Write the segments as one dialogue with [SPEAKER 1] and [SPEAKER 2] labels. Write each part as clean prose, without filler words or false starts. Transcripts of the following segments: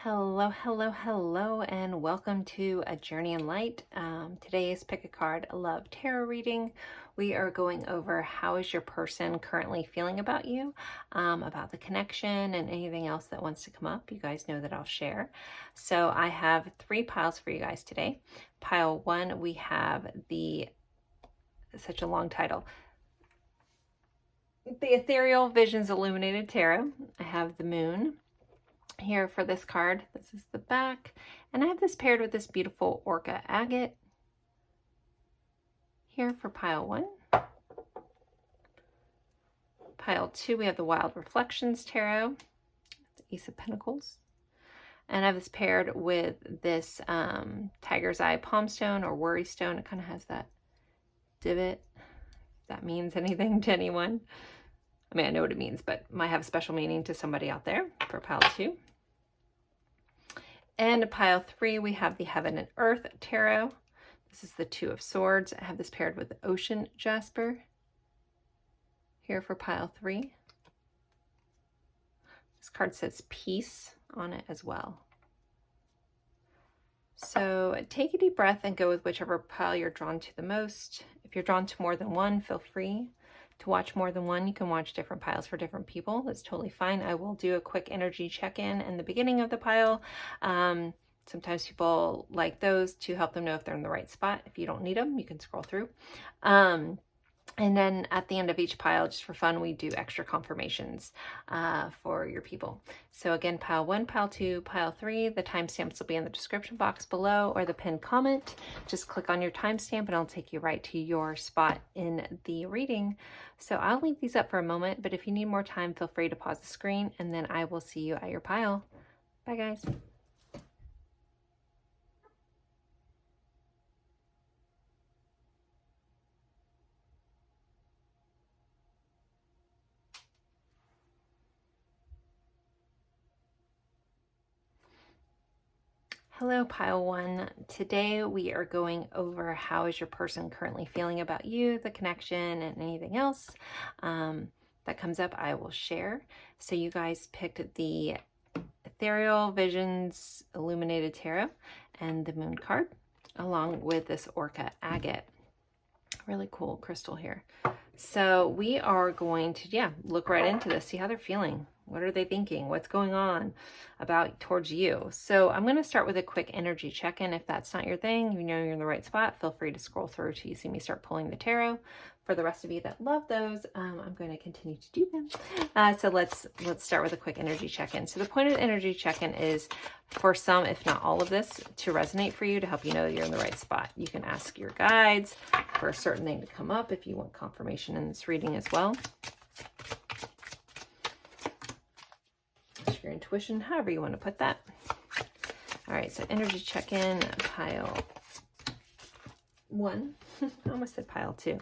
[SPEAKER 1] Hello, hello, hello, and welcome to A Journey in Light. Today's Pick a Card Love Tarot reading. We are going over how is your person currently feeling about you, about the connection, and anything else that wants to come up. You guys know that I'll share. So I have 3 piles for you guys today. Pile 1, we have such a long title, the Ethereal Visions Illuminated Tarot. I have the Moon here for this card. This is the back, and I have this paired with this beautiful Orca Agate here for pile 1. Pile 2, we have the Wild Reflections Tarot, the Ace of Pentacles, and I have this paired with this Tiger's Eye Palm Stone or Worry Stone. It kind of has that divot, if that means anything to anyone. I mean, I know what it means, but might have a special meaning to somebody out there for pile 2. And pile 3, we have the Heaven and Earth Tarot. This is the 2 of Swords. I have this paired with the Ocean Jasper here for pile 3. This card says peace on it as well. So take a deep breath and go with whichever pile you're drawn to the most. If you're drawn to more than one, feel free to watch more than one. You can watch different piles for different people. That's totally fine. I will do a quick energy check-in in the beginning of the pile. Sometimes people like those to help them know if they're in the right spot. If you don't need them, you can scroll through. And then at the end of each pile, just for fun, we do extra confirmations for your people. So again, pile 1, pile 2, pile 3, the timestamps will be in the description box below or the pinned comment. Just click on your timestamp and it'll take you right to your spot in the reading. So I'll leave these up for a moment, but if you need more time, feel free to pause the screen and then I will see you at your pile. Bye guys. Hello, pile 1. Today we are going over how is your person currently feeling about you, the connection, and anything else that comes up, I will share. So you guys picked the Ethereal Visions Illuminated Tarot and the Moon card, along with this Orca Agate. Really cool crystal here. So we are going to, look right into this, see how they're feeling. What are they thinking? What's going on towards you? So I'm going to start with a quick energy check-in. If that's not your thing, you know you're in the right spot, feel free to scroll through till you see me start pulling the tarot. For the rest of you that love those, I'm going to continue to do them. So let's start with a quick energy check-in. So the point of the energy check-in is for some, if not all of this, to resonate for you, to help you know that you're in the right spot. You can ask your guides for a certain thing to come up if you want confirmation in this reading as well. Your intuition, however you want to put that. All right, so energy check-in, pile 1. I almost said pile 2.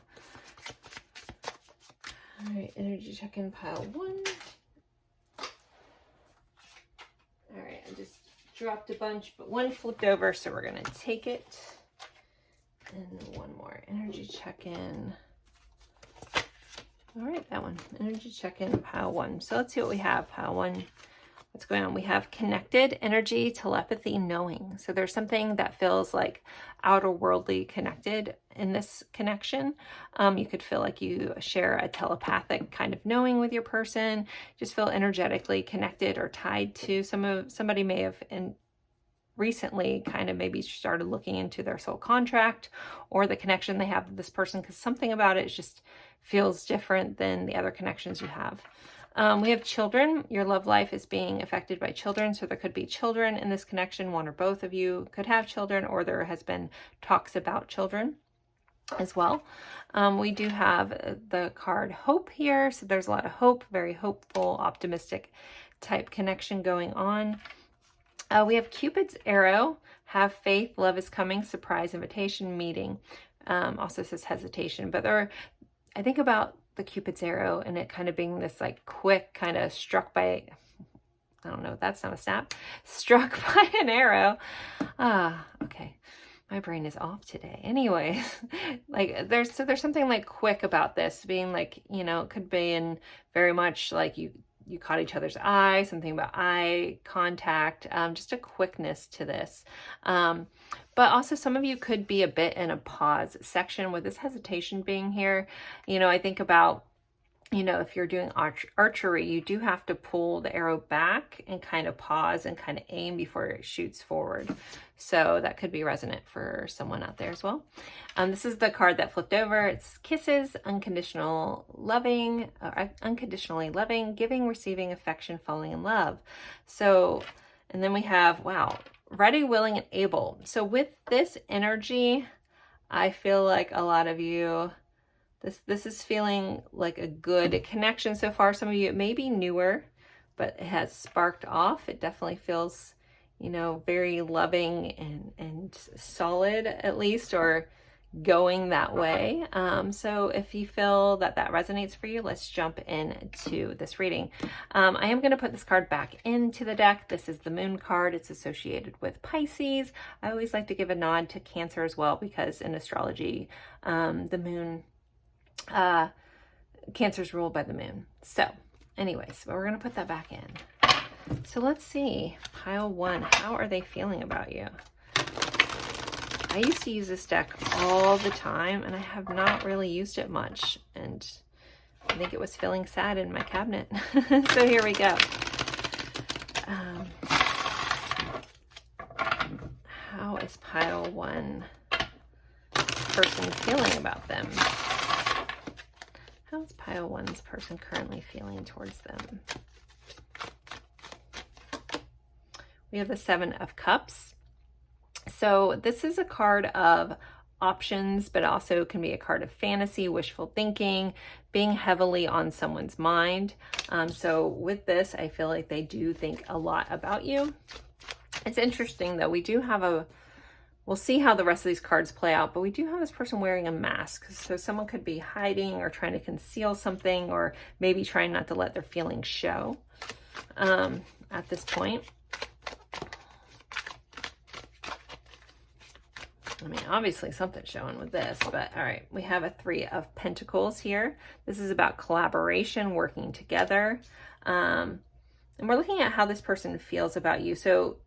[SPEAKER 1] All right, energy check-in, pile 1. All right, I just dropped a bunch, but one flipped over, so we're going to take it. And one more energy check-in. All right, that one. Energy check-in, pile 1. So let's see what we have, pile 1. What's going on? We have connected energy, telepathy, knowing. So there's something that feels like outer worldly connected in this connection. You could feel like you share a telepathic kind of knowing with your person. Just feel energetically connected or tied to somebody may have recently kind of maybe started looking into their soul contract or the connection they have with this person, because something about it just feels different than the other connections you have. We have children. Your love life is being affected by children. So there could be children in this connection. One or both of you could have children, or there has been talks about children as well. We do have the card Hope here. So there's a lot of hope, very hopeful, optimistic type connection going on. We have Cupid's arrow, have faith, love is coming, surprise, invitation, meeting. Also says hesitation, but I think about the Cupid's arrow and it kind of being this like quick kind of struck by, I don't know, that's not a snap, struck by an arrow. Okay. My brain is off today. Anyways, like there's something like quick about this being like, you know, it could be in very much like you you caught each other's eye, something about eye contact, just a quickness to this. But also some of you could be a bit in a pause section with this hesitation being here. You know, I think about, you know, if you're doing archery, you do have to pull the arrow back and kind of pause and kind of aim before it shoots forward. So that could be resonant for someone out there as well. This is the card that flipped over. It's kisses, unconditionally loving, giving, receiving, affection, falling in love. So, and then we have, wow, ready, willing, and able. So with this energy, I feel like a lot of you, this is feeling like a good connection so far. Some of you, it may be newer, but it has sparked off. It definitely feels, you know, very loving and solid, at least, or going that way. So if you feel that that resonates for you, let's jump into this reading. I am going to put this card back into the deck. This is the Moon card. It's associated with Pisces. I always like to give a nod to Cancer as well, because in astrology, the Moon, Cancer's ruled by the Moon. So anyways, we're going to put that back in. So let's see, pile one, how are they feeling about you? I used to use this deck all the time, and I have not really used it much, and I think it was feeling sad in my cabinet. So here we go. How is pile one person feeling about them? How's pile one's person currently feeling towards them? We have the Seven of Cups. So this is a card of options, but also can be a card of fantasy, wishful thinking, being heavily on someone's mind. So with this, I feel like they do think a lot about you. It's interesting though, we do have we'll see how the rest of these cards play out, but we do have this person wearing a mask. So someone could be hiding or trying to conceal something, or maybe trying not to let their feelings show at this point. I mean, obviously something's showing with this, but all right, we have a Three of Pentacles here. This is about collaboration, working together. And we're looking at how this person feels about you. So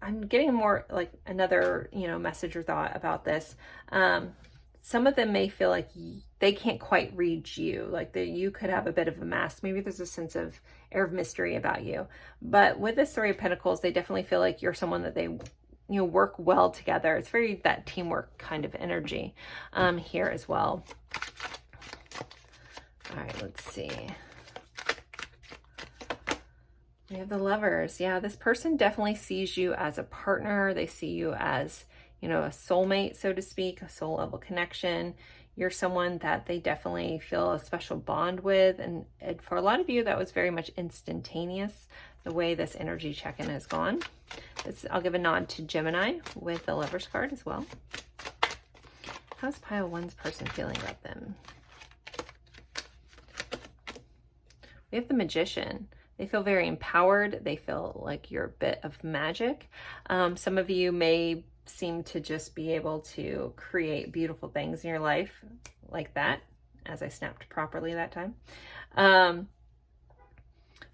[SPEAKER 1] I'm getting more like another, you know, message or thought about this. Some of them may feel like they can't quite read you, like you could have a bit of a mask. Maybe there's a sense of air of mystery about you. But with this Three of Pentacles, they definitely feel like you're someone that they, you know, work well together. It's very that teamwork kind of energy here as well. All right, let's see. We have the Lovers. Yeah, this person definitely sees you as a partner. They see you as, you know, a soulmate, so to speak, a soul level connection. You're someone that they definitely feel a special bond with. And for a lot of you, that was very much instantaneous, the way this energy check-in has gone. I'll give a nod to Gemini with the Lovers card as well. How's pile one's person feeling about them? We have the Magician. They feel very empowered. They feel like you're a bit of magic. Some of you may seem to just be able to create beautiful things in your life like that, as I snapped properly that time.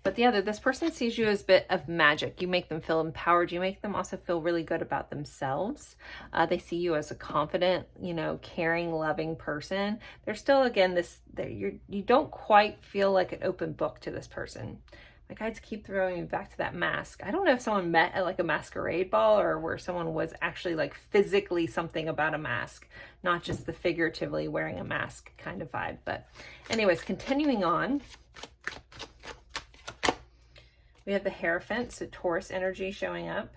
[SPEAKER 1] But this person sees you as a bit of magic. You make them feel empowered. You make them also feel really good about themselves. They see you as a confident, you know, caring, loving person. There's still, again, you don't quite feel like an open book to this person. My guides keep throwing me back to that mask. I don't know if someone met at like a masquerade ball, or where someone was actually like physically something about a mask, not just the figuratively wearing a mask kind of vibe. But anyways, continuing on. We have the Hierophant, so Taurus energy showing up.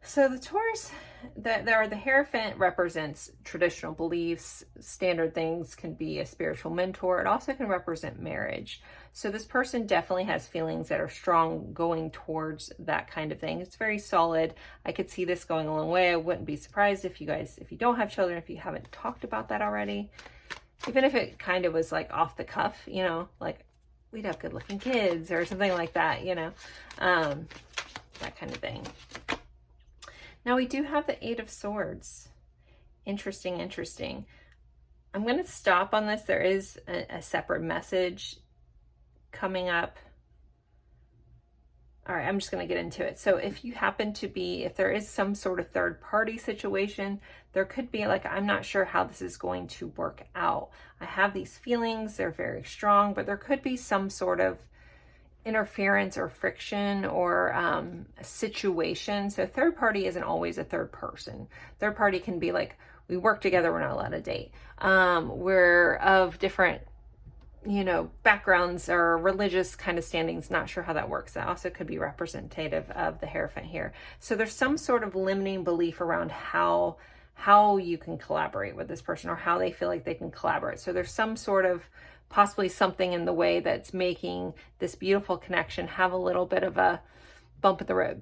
[SPEAKER 1] So the Taurus, the Hierophant represents traditional beliefs, standard things, can be a spiritual mentor. It also can represent marriage. So this person definitely has feelings that are strong going towards that kind of thing. It's very solid. I could see this going a long way. I wouldn't be surprised if you don't have children, if you haven't talked about that already. Even if it kind of was like off the cuff, you know, like we'd have good looking kids or something like that, you know, that kind of thing. Now we do have the Eight of Swords. Interesting. I'm going to stop on this. There is a separate message coming up. All right, I'm just going to get into it. So if you happen to be, if there is some sort of third party situation, there could be like, I'm not sure how this is going to work out. I have these feelings, they're very strong, but there could be some sort of interference or friction or a situation. So third party isn't always a third person. Third party can be like, we work together, we're not allowed to date. We're of different, you know, backgrounds or religious kind of standings. Not sure how that works. That also could be representative of the Hierophant here. So there's some sort of limiting belief around how you can collaborate with this person or how they feel like they can collaborate. So there's some sort of possibly something in the way that's making this beautiful connection have a little bit of a bump in the road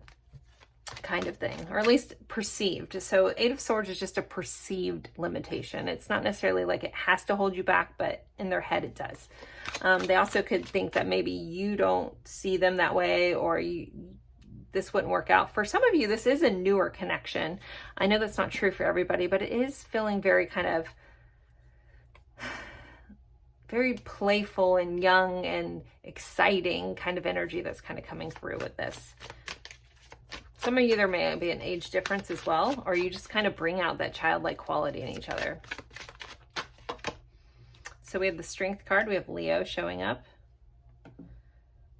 [SPEAKER 1] kind of thing, or at least perceived. So Eight of Swords is just a perceived limitation. It's not necessarily like it has to hold you back, but in their head it does. They also could think that maybe you don't see them that way, or this wouldn't work out. For some of you, this is a newer connection. I know that's not true for everybody, but it is feeling very kind of very playful and young and exciting kind of energy that's kind of coming through with this. Some of you, there may be an age difference as well, or you just kind of bring out that childlike quality in each other. So we have the Strength card. We have Leo showing up.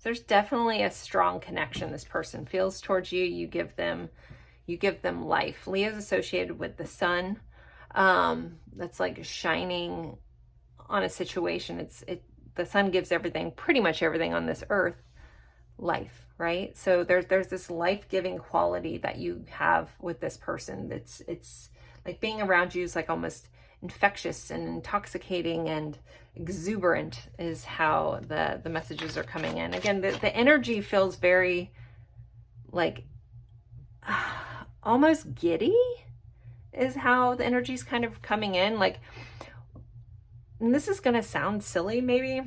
[SPEAKER 1] There's definitely a strong connection this person feels towards you. You give them life. Leo is associated with the sun. That's like shining on a situation. The sun gives everything, pretty much everything on this earth, life. Right? So there's this life-giving quality that you have with this person. It's like being around you is like almost infectious and intoxicating and exuberant is how the messages are coming in. Again, the energy feels very like almost giddy is how the energy is kind of coming in. Like, and this is going to sound silly maybe,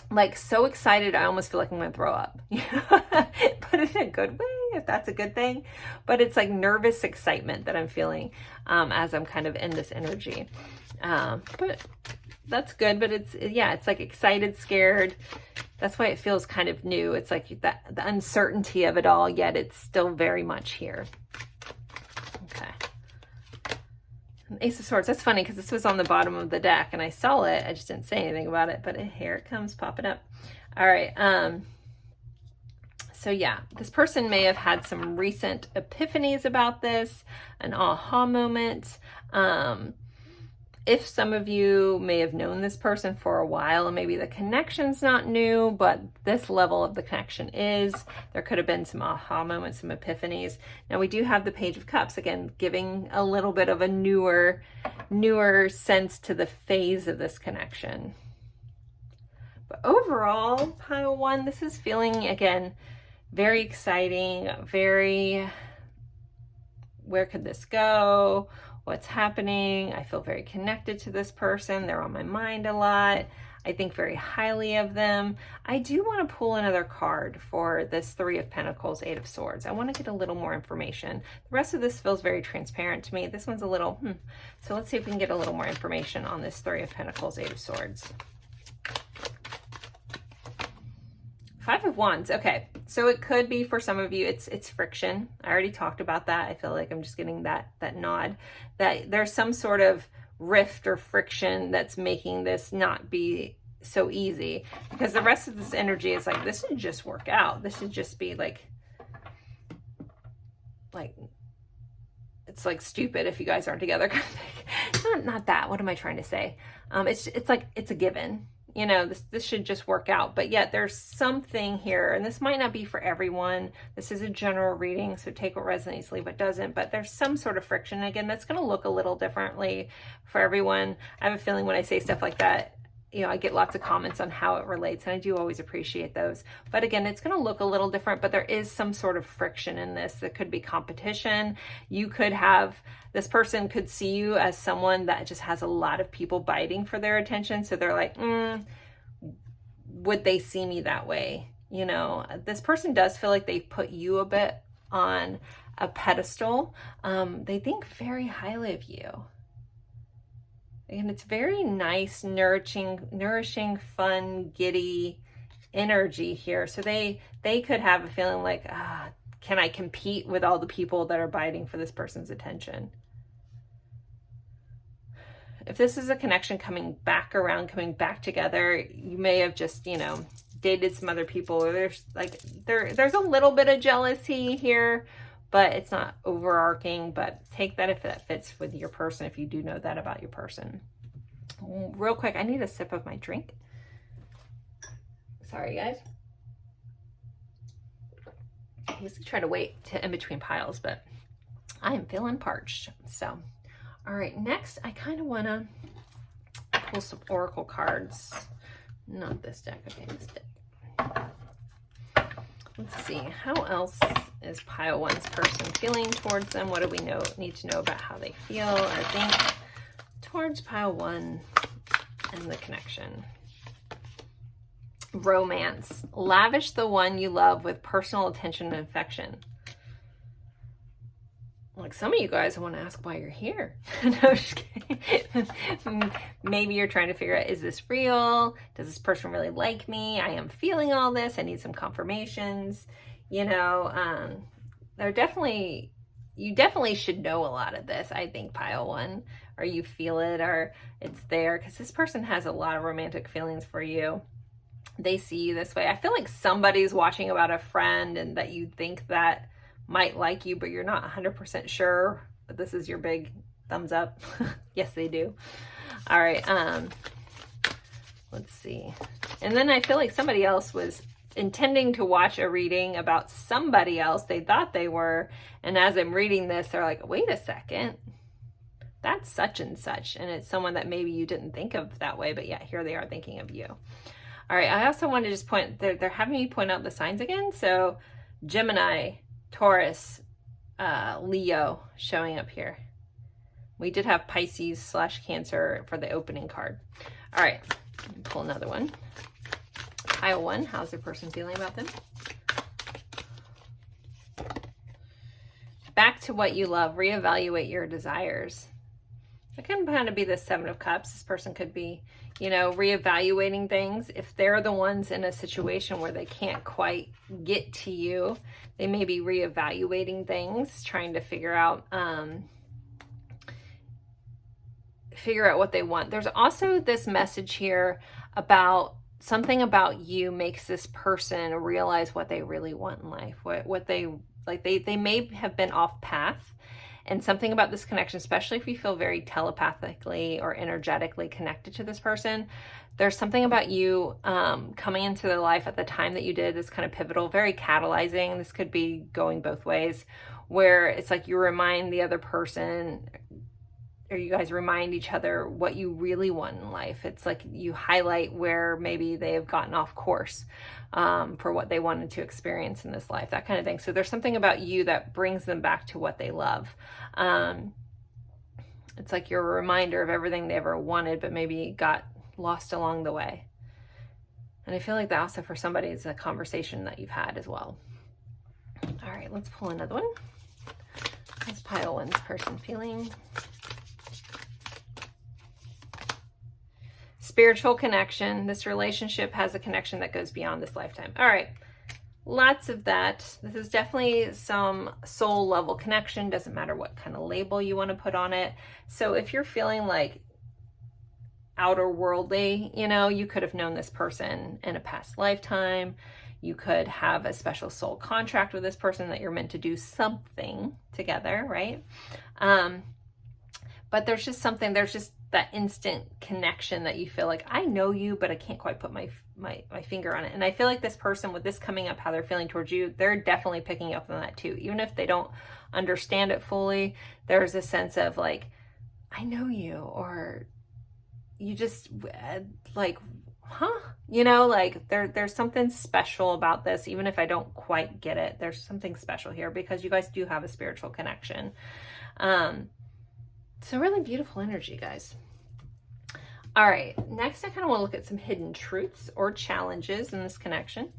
[SPEAKER 1] like so excited I almost feel like I'm gonna throw up. But in a good way, if that's a good thing. But it's like nervous excitement that I'm feeling as I'm kind of in this energy. But that's good. But it's like excited, scared. That's why it feels kind of new. It's like the uncertainty of it all, yet it's still very much here. Okay. Ace of Swords. That's funny because this was on the bottom of the deck and I saw it. I just didn't say anything about it, but here it comes popping up. All right. So yeah, this person may have had some recent epiphanies about this, an aha moment. If some of you may have known this person for a while and maybe the connection's not new, but this level of the connection is, there could have been some aha moments, some epiphanies. Now we do have the Page of Cups, again, giving a little bit of a newer sense to the phase of this connection. But overall, pile one, this is feeling, again, very exciting, very, where could this go? What's happening? I feel very connected to this person. They're on my mind a lot. I think very highly of them. I do want to pull another card for this Three of Pentacles, Eight of Swords. I want to get a little more information. The rest of this feels very transparent to me. This one's a little, So let's see if we can get a little more information on this Three of Pentacles, Eight of Swords. Five of Wands. Okay, so it could be for some of you, it's friction. I already talked about that. I feel like I'm just getting that nod, that there's some sort of rift or friction that's making this not be so easy, because the rest of this energy is like, this should just work out. This should just be like it's like stupid if you guys aren't together kind of thing. Not that. What am I trying to say? It's like it's a given. You know, this should just work out, but yet there's something here, and this might not be for everyone. This is a general reading, so take what resonates, leave what doesn't, but there's some sort of friction. Again, that's going to look a little differently for everyone. I have a feeling when I say stuff like that, you know, I get lots of comments on how it relates, and I do always appreciate those. But again, it's going to look a little different, but there is some sort of friction in this. There could be competition. You could have, this person could see you as someone that just has a lot of people biting for their attention. So they're like, would they see me that way? You know, this person does feel like they've put you a bit on a pedestal. They think very highly of you. And it's very nice, nourishing, fun, giddy energy here. So they could have a feeling like, can I compete with all the people that are biting for this person's attention? If this is a connection coming back around, coming back together, you may have just, you know, dated some other people, or there's a little bit of jealousy here, but it's not overarching. But take that if that fits with your person, if you do know that about your person. Real quick, I need a sip of my drink. Sorry, guys. I used to try to wait to in between piles, but I am feeling parched. So, all right, next I kind of want to pull some oracle cards. Not this deck, okay, this deck. Let's see, how else is pile one's person feeling towards them? What do we need to know about how they feel or think towards pile one and the connection? Romance. Lavish the one you love with personal attention and affection. Like, some of you guys, I want to ask why you're here. No, I'm just kidding. Maybe you're trying to figure out, is this real? Does this person really like me? I am feeling all this. I need some confirmations. You know, you definitely should know a lot of this, I think, pile one, or you feel it, or it's there, because this person has a lot of romantic feelings for you. They see you this way. I feel like somebody's watching about a friend and that you think that might like you, but you're not 100% sure, but this is your big thumbs up. Yes, they do. All right. Let's see. And then I feel like somebody else was intending to watch a reading about somebody else. They thought they were. And as I'm reading this, they're like, wait a second, that's such and such. And it's someone that maybe you didn't think of that way, but yeah, here they are thinking of you. All right. I also want to just point, they're having me point out the signs again. So Gemini, Taurus, Leo showing up here. We did have Pisces / Cancer for the opening card. All right, pull another one. Pile one, how's the person feeling about them? Back to what you love, reevaluate your desires. It can kind of be the Seven of Cups. This person could be, you know, reevaluating things. If they're the ones in a situation where they can't quite get to you, they may be reevaluating things, trying to figure out what they want. There's also this message here about something about you makes this person realize what they really want in life, what they like. They may have been off path. And something about this connection, especially if you feel very telepathically or energetically connected to this person, there's something about you coming into their life at the time that you did that's kind of pivotal, very catalyzing. This could be going both ways, where it's like you remind the other person, or you guys remind each other what you really want in life. It's like you highlight where maybe they have gotten off course for what they wanted to experience in this life, that kind of thing. So there's something about you that brings them back to what they love. It's like you're a reminder of everything they ever wanted, but maybe got lost along the way. And I feel like that also for somebody is a conversation that you've had as well. All right, let's pull another one. Let's pile one's person feeling. Spiritual connection. This relationship has a connection that goes beyond this lifetime. All right. Lots of that. This is definitely some soul level connection. Doesn't matter what kind of label you want to put on it. So if you're feeling like outer worldly, you know, you could have known this person in a past lifetime. You could have a special soul contract with this person that you're meant to do something together, right? But there's just something, there's just that instant connection that you feel like, I know you, but I can't quite put my finger on it. And I feel like this person, with this coming up, how they're feeling towards you, they're definitely picking up on that too. Even if they don't understand it fully, there's a sense of like, I know you, or you just like, huh? You know, like there's something special about this. Even if I don't quite get it, there's something special here because you guys do have a spiritual connection. So really beautiful energy, guys. All right, next I kind of want to look at some hidden truths or challenges in this connection.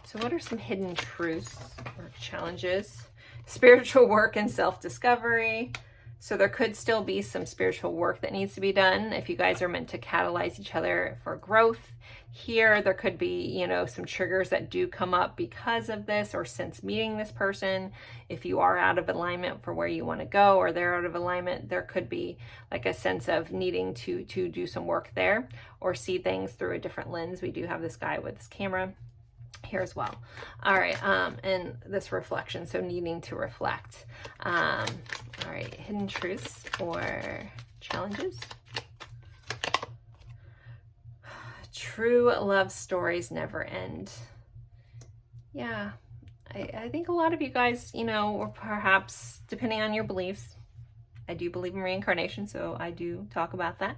[SPEAKER 1] So what are some hidden truths or challenges? Spiritual work and self-discovery, So there could still be some spiritual work that needs to be done if you guys are meant to catalyze each other for growth. Here, there could be, you know, some triggers that do come up because of this or since meeting this person. If you are out of alignment for where you want to go, or they're out of alignment, there could be like a sense of needing to do some work there or see things through a different lens. We do have this guy with this camera here as well. All right, and this reflection, so needing to reflect. All right, hidden truths or challenges. True love stories never end. Yeah, I think a lot of you guys, you know, or perhaps depending on your beliefs, I do believe in reincarnation, so I do talk about that.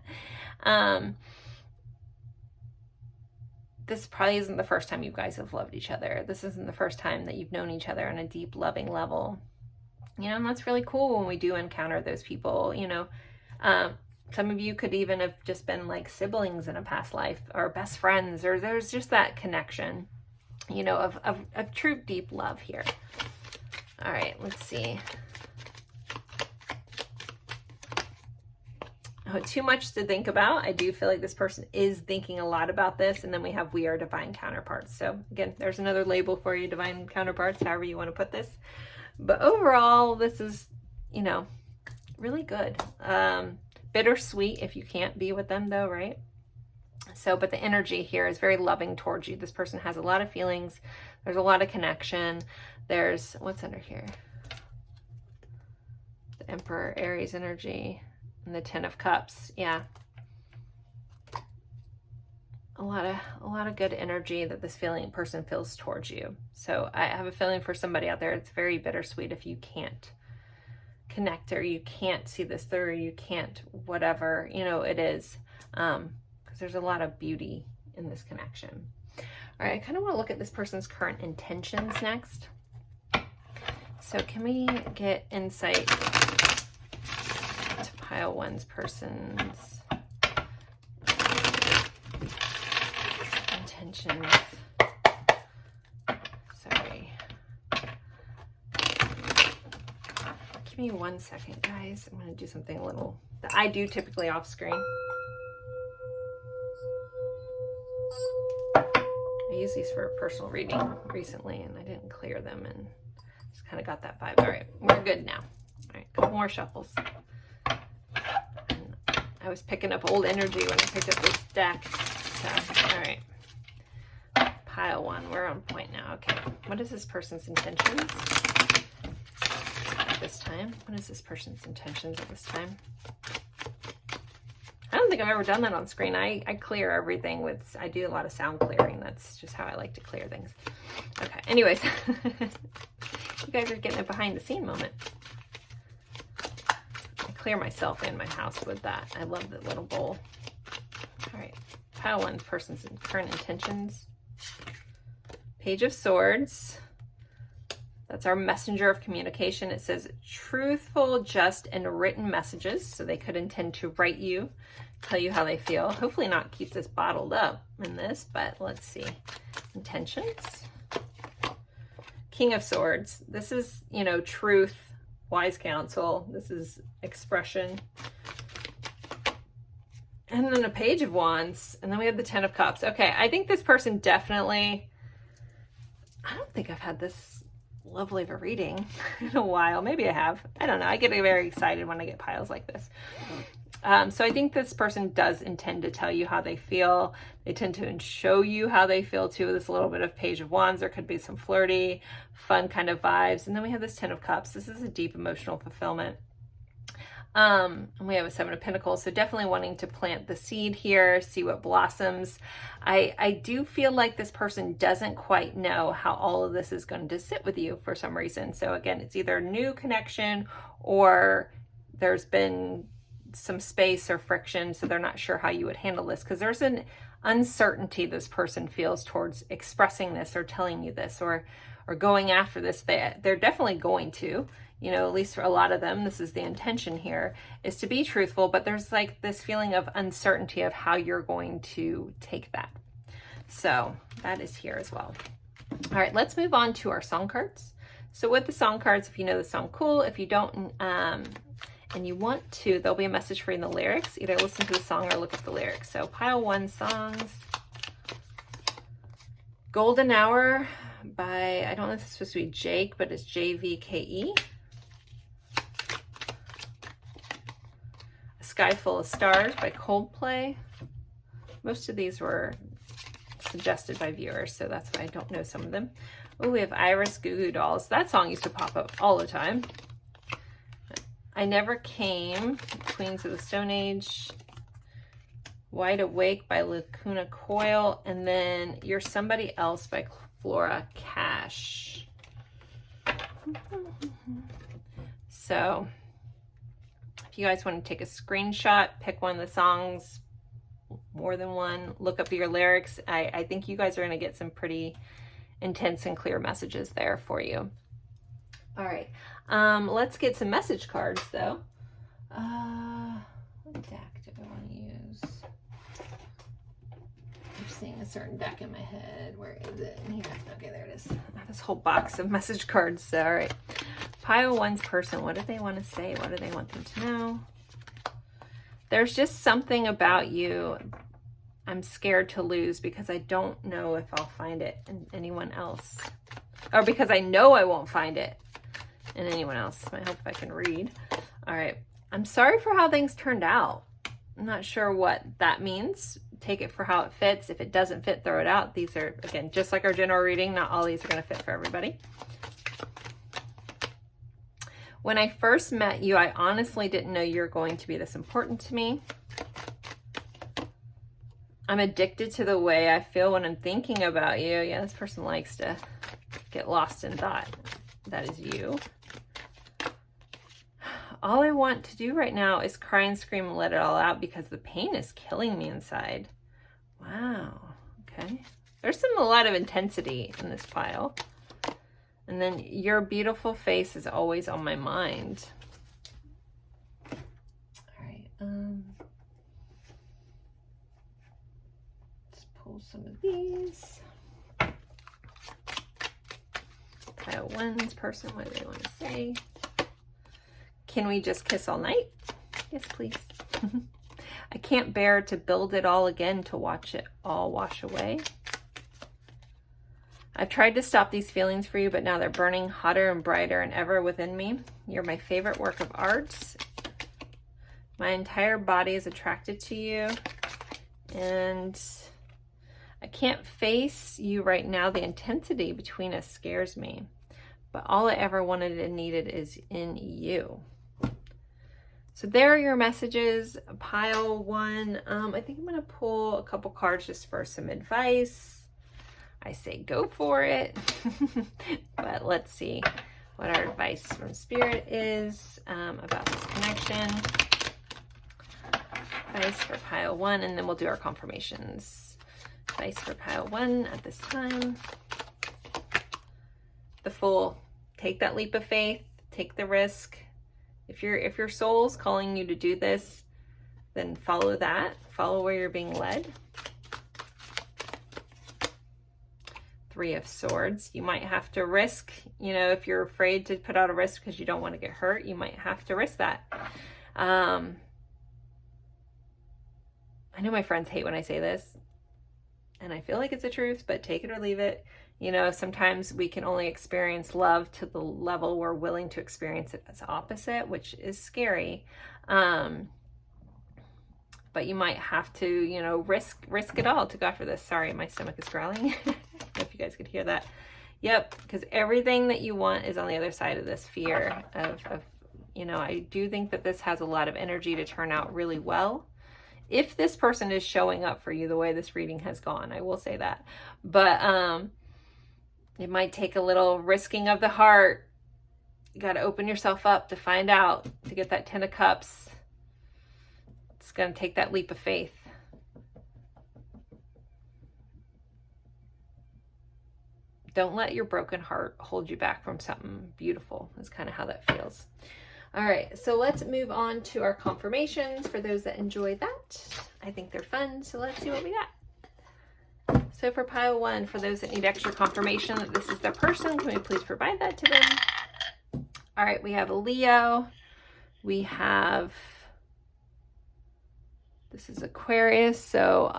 [SPEAKER 1] This probably isn't the first time you guys have loved each other. This isn't the first time that you've known each other on a deep, loving level. You know, and that's really cool when we do encounter those people, you know. Some of you could even have just been like siblings in a past life or best friends, or there's just that connection, you know, of true, deep love here. All right, let's see. Oh, too much to think about. I do feel like this person is thinking a lot about this. And then we have, we are divine counterparts. So again, there's another label for you, divine counterparts, however you want to put this. But overall, this is, you know, really good. Bittersweet if you can't be with them though, right? So, but the energy here is very loving towards you. This person has a lot of feelings. There's a lot of connection. There's, what's under here? The Emperor, Aries energy. And the Ten of Cups, yeah. A lot of good energy that this person feels towards you. So I have a feeling for somebody out there, it's very bittersweet if you can't connect or you can't see this through, or you can't whatever, you know, it is. Because there's a lot of beauty in this connection. All right, I kind of want to look at this person's current intentions next. So can we get insight to pile one's person's intentions? Sorry. Give me 1 second, guys. I'm going to do something a little that I do typically off screen. I used these for a personal reading recently and I didn't clear them and just kind of got that vibe. All right, we're good now. All right, couple more shuffles. And I was picking up old energy when I picked up this deck. So, all right. Pile one, we're on point now. Okay, what is this person's intentions at this time? What is this person's intentions at this time? I don't think I've ever done that on screen. I clear everything with, I do a lot of sound clearing. That's just how I like to clear things. Okay, anyways, you guys are getting a behind the scene moment. I clear myself in my house with that. I love that little bowl. All right, pile one person's current intentions. Page of Swords. That's our messenger of communication. It says truthful, just, and written messages. So they could intend to write you, tell you how they feel. Hopefully not keep this bottled up in this, but let's see. Intentions. King of Swords. This is, you know, truth, wise counsel. This is expression. And then a Page of Wands. And then we have the Ten of Cups. Okay, I think this person definitely, I don't think I've had this lovely of a reading in a while. Maybe I have. I don't know. I get very excited when I get piles like this. So I think this person does intend to tell you how they feel. They tend to show you how they feel too. This little bit of Page of Wands. There could be some flirty, fun kind of vibes. And then we have this Ten of Cups. This is a deep emotional fulfillment. And we have a Seven of Pentacles. So definitely wanting to plant the seed here, see what blossoms. I do feel like this person doesn't quite know how all of this is going to sit with you for some reason. So again, it's either a new connection or there's been some space or friction. So they're not sure how you would handle this because there's an uncertainty this person feels towards expressing this or telling you this or going after this. They're definitely going to. You know, at least for a lot of them, this is the intention here, is to be truthful, but there's like this feeling of uncertainty of how you're going to take that. So that is here as well. All right, let's move on to our song cards. So with the song cards, if you know the song, cool. If you don't, and you want to, there'll be a message for you in the lyrics. Either listen to the song or look at the lyrics. So pile 1 songs. Golden Hour by, I don't know if it's supposed to be Jake, but it's JVKE. A Sky Full of Stars by Coldplay. Most of these were suggested by viewers, so that's why I don't know some of them. Oh, we have Iris Goo Goo Dolls. That song used to pop up all the time. I Never Came, Queens of the Stone Age. Wide Awake by Lacuna Coil, and then You're Somebody Else by Flora Cash. So if you guys want to take a screenshot, pick one of the songs, more than one, look up your lyrics. I think you guys are going to get some pretty intense and clear messages there for you. All right, let's get some message cards though. What deck do I want to use? I'm seeing a certain deck in my head. Where is it? In here. Okay, there it is. I have this whole box of message cards. All right. Pile 1's person. What do they want to say? What do they want them to know? There's just something about you I'm scared to lose because I don't know if I'll find it in anyone else. Or because I know I won't find it in anyone else. I hope I can read. All right. I'm sorry for how things turned out. I'm not sure what that means. Take it for how it fits. If it doesn't fit, throw it out. These are, again, just like our general reading, not all these are going to fit for everybody. When I first met you, I honestly didn't know you were going to be this important to me. I'm addicted to the way I feel when I'm thinking about you. Yeah, this person likes to get lost in thought. That is you. All I want to do right now is cry and scream and let it all out because the pain is killing me inside. Wow. Okay. There's a lot of intensity in this pile. And then your beautiful face is always on my mind. All right. Let's pull some of these. Pile 1's person, what do they want to say? Can we just kiss all night? Yes, please. I can't bear to build it all again, to watch it all wash away. I've tried to stop these feelings for you, but now they're burning hotter and brighter and ever within me. You're my favorite work of art. My entire body is attracted to you. And I can't face you right now. The intensity between us scares me. But all I ever wanted and needed is in you. So there are your messages. Pile 1. I think I'm going to pull a couple cards just for some advice. I say go for it. But let's see what our advice from Spirit is about this connection. Advice for pile 1, and then we'll do our confirmations. Advice for pile 1 at this time. The Fool. Take that leap of faith. Take the risk. If your soul's calling you to do this, then follow that. Follow where you're being led. 3 of Swords. You might have to risk, if you're afraid to put out a risk because you don't want to get hurt, you might have to risk that. I know my friends hate when I say this, and I feel like it's the truth, but take it or leave it. Sometimes we can only experience love to the level we're willing to experience it as opposite, which is scary. But you might have to, risk it all to go after this. Sorry, my stomach is growling. If you guys could hear that. Yep, because everything that you want is on the other side of this fear of I do think that this has a lot of energy to turn out really well. If this person is showing up for you the way this reading has gone, I will say that. But it might take a little risking of the heart. You got to open yourself up to find out, to get that 10 of Cups. It's going to take that leap of faith. Don't let your broken heart hold you back from something beautiful. That's kind of how that feels. All right, so let's move on to our confirmations for those that enjoy that. I think they're fun, so let's see what we got. So for pile 1, for those that need extra confirmation that this is their person, can we please provide that to them? All right, we have Leo, We have, this is Aquarius, so,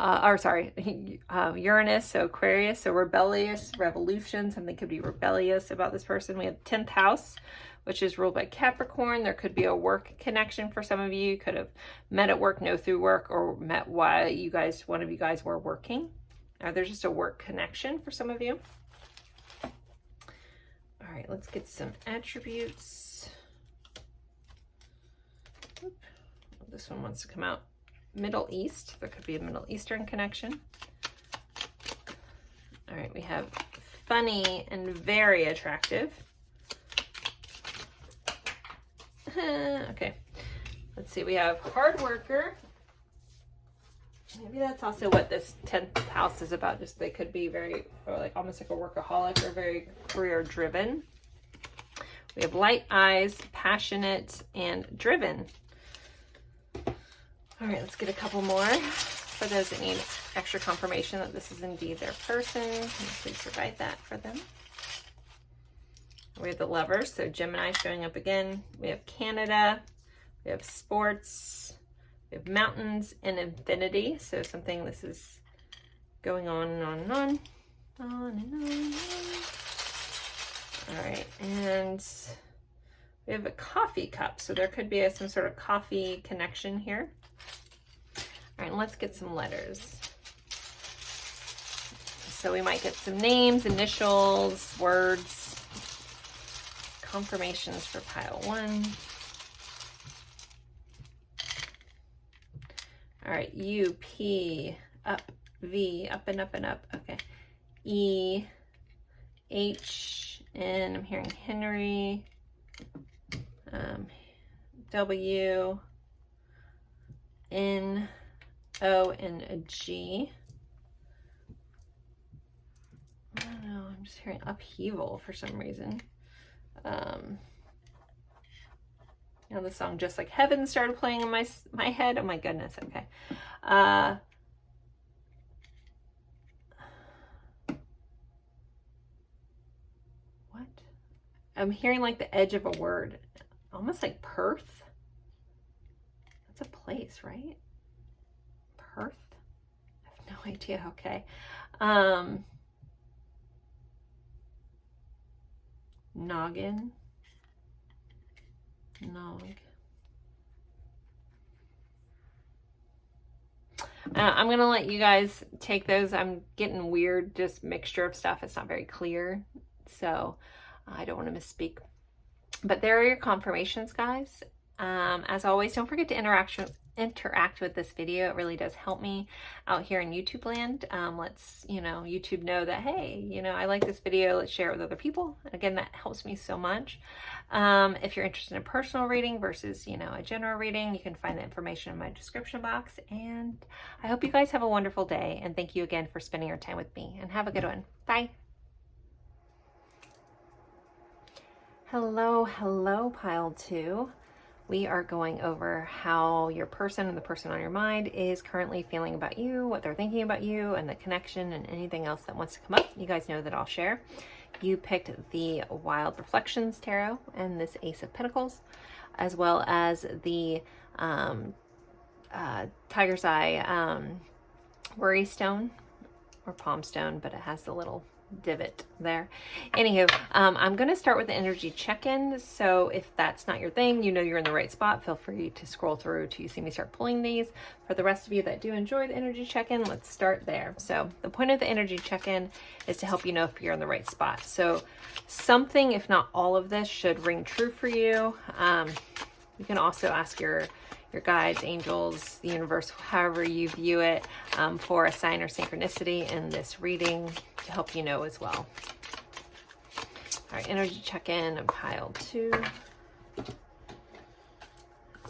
[SPEAKER 1] Uranus, so Aquarius, so rebellious, revolution, something could be rebellious about this person. We have 10th house, which is ruled by Capricorn. There could be a work connection for some of you. You could have met at work, know through work, or met while one of you guys were working. There's just a work connection for some of you. All right, let's get some attributes. Oop. This one wants to come out. Middle East. There could be a Middle Eastern connection. All right, we have funny and very attractive. Okay, let's see. We have hard worker. Maybe that's also what this 10th house is about. Just they could be very, or like almost like a workaholic or very career driven. We have light eyes, passionate, and driven. All right, let's get a couple more for those that need extra confirmation that this is indeed their person. Can you please provide that for them? We have the Lovers, so Gemini showing up again. We have Canada, we have sports, we have mountains and infinity. So something, this is going on and on and on. On and on and on. All right, and we have a coffee cup. So there could be some sort of coffee connection here. All right, let's get some letters. So we might get some names, initials, words, confirmations for pile 1. All right, U, P, up, V, up and up and up. Okay, E, H, and I'm hearing Henry, W, N, O, and a G. I don't know, I'm just hearing upheaval for some reason. Now the song Just Like Heaven started playing in my head. Oh my goodness, okay. What? I'm hearing like the edge of a word. Almost like Perth. That's a place, right? Perth? I have no idea, okay. Noggin. Nog. I'm going to let you guys take those. I'm getting weird, just mixture of stuff. It's not very clear, so I don't want to misspeak. But there are your confirmations, guys. As always, don't forget to interact with this video. It really does help me out here in YouTube land. Let's, YouTube know that, hey, I like this video. Let's share it with other people. Again, that helps me so much. If you're interested in a personal reading versus, a general reading, you can find the information in my description box. And I hope you guys have a wonderful day. And thank you again for spending your time with me. And have a good one. Bye. Hello, pile 2. We are going over how your person and the person on your mind is currently feeling about you, what they're thinking about you, and the connection and anything else that wants to come up. You guys know that I'll share. You picked the Wild Reflections Tarot and this Ace of Pentacles, as well as the Tiger's Eye Worry Stone or Palm Stone, but it has the little divot there. Anywho, I'm going to start with the energy check-in. So if that's not your thing, you're in the right spot, feel free to scroll through till you see me start pulling these. For the rest of you that do enjoy the energy check-in, let's start there. So the point of the energy check-in is to help you know if you're in the right spot. So something, if not all of this, should ring true for you. You can also ask your guides, angels, the universe, however you view it, for a sign or synchronicity in this reading to help you know as well. All right, energy check-in of pile 2.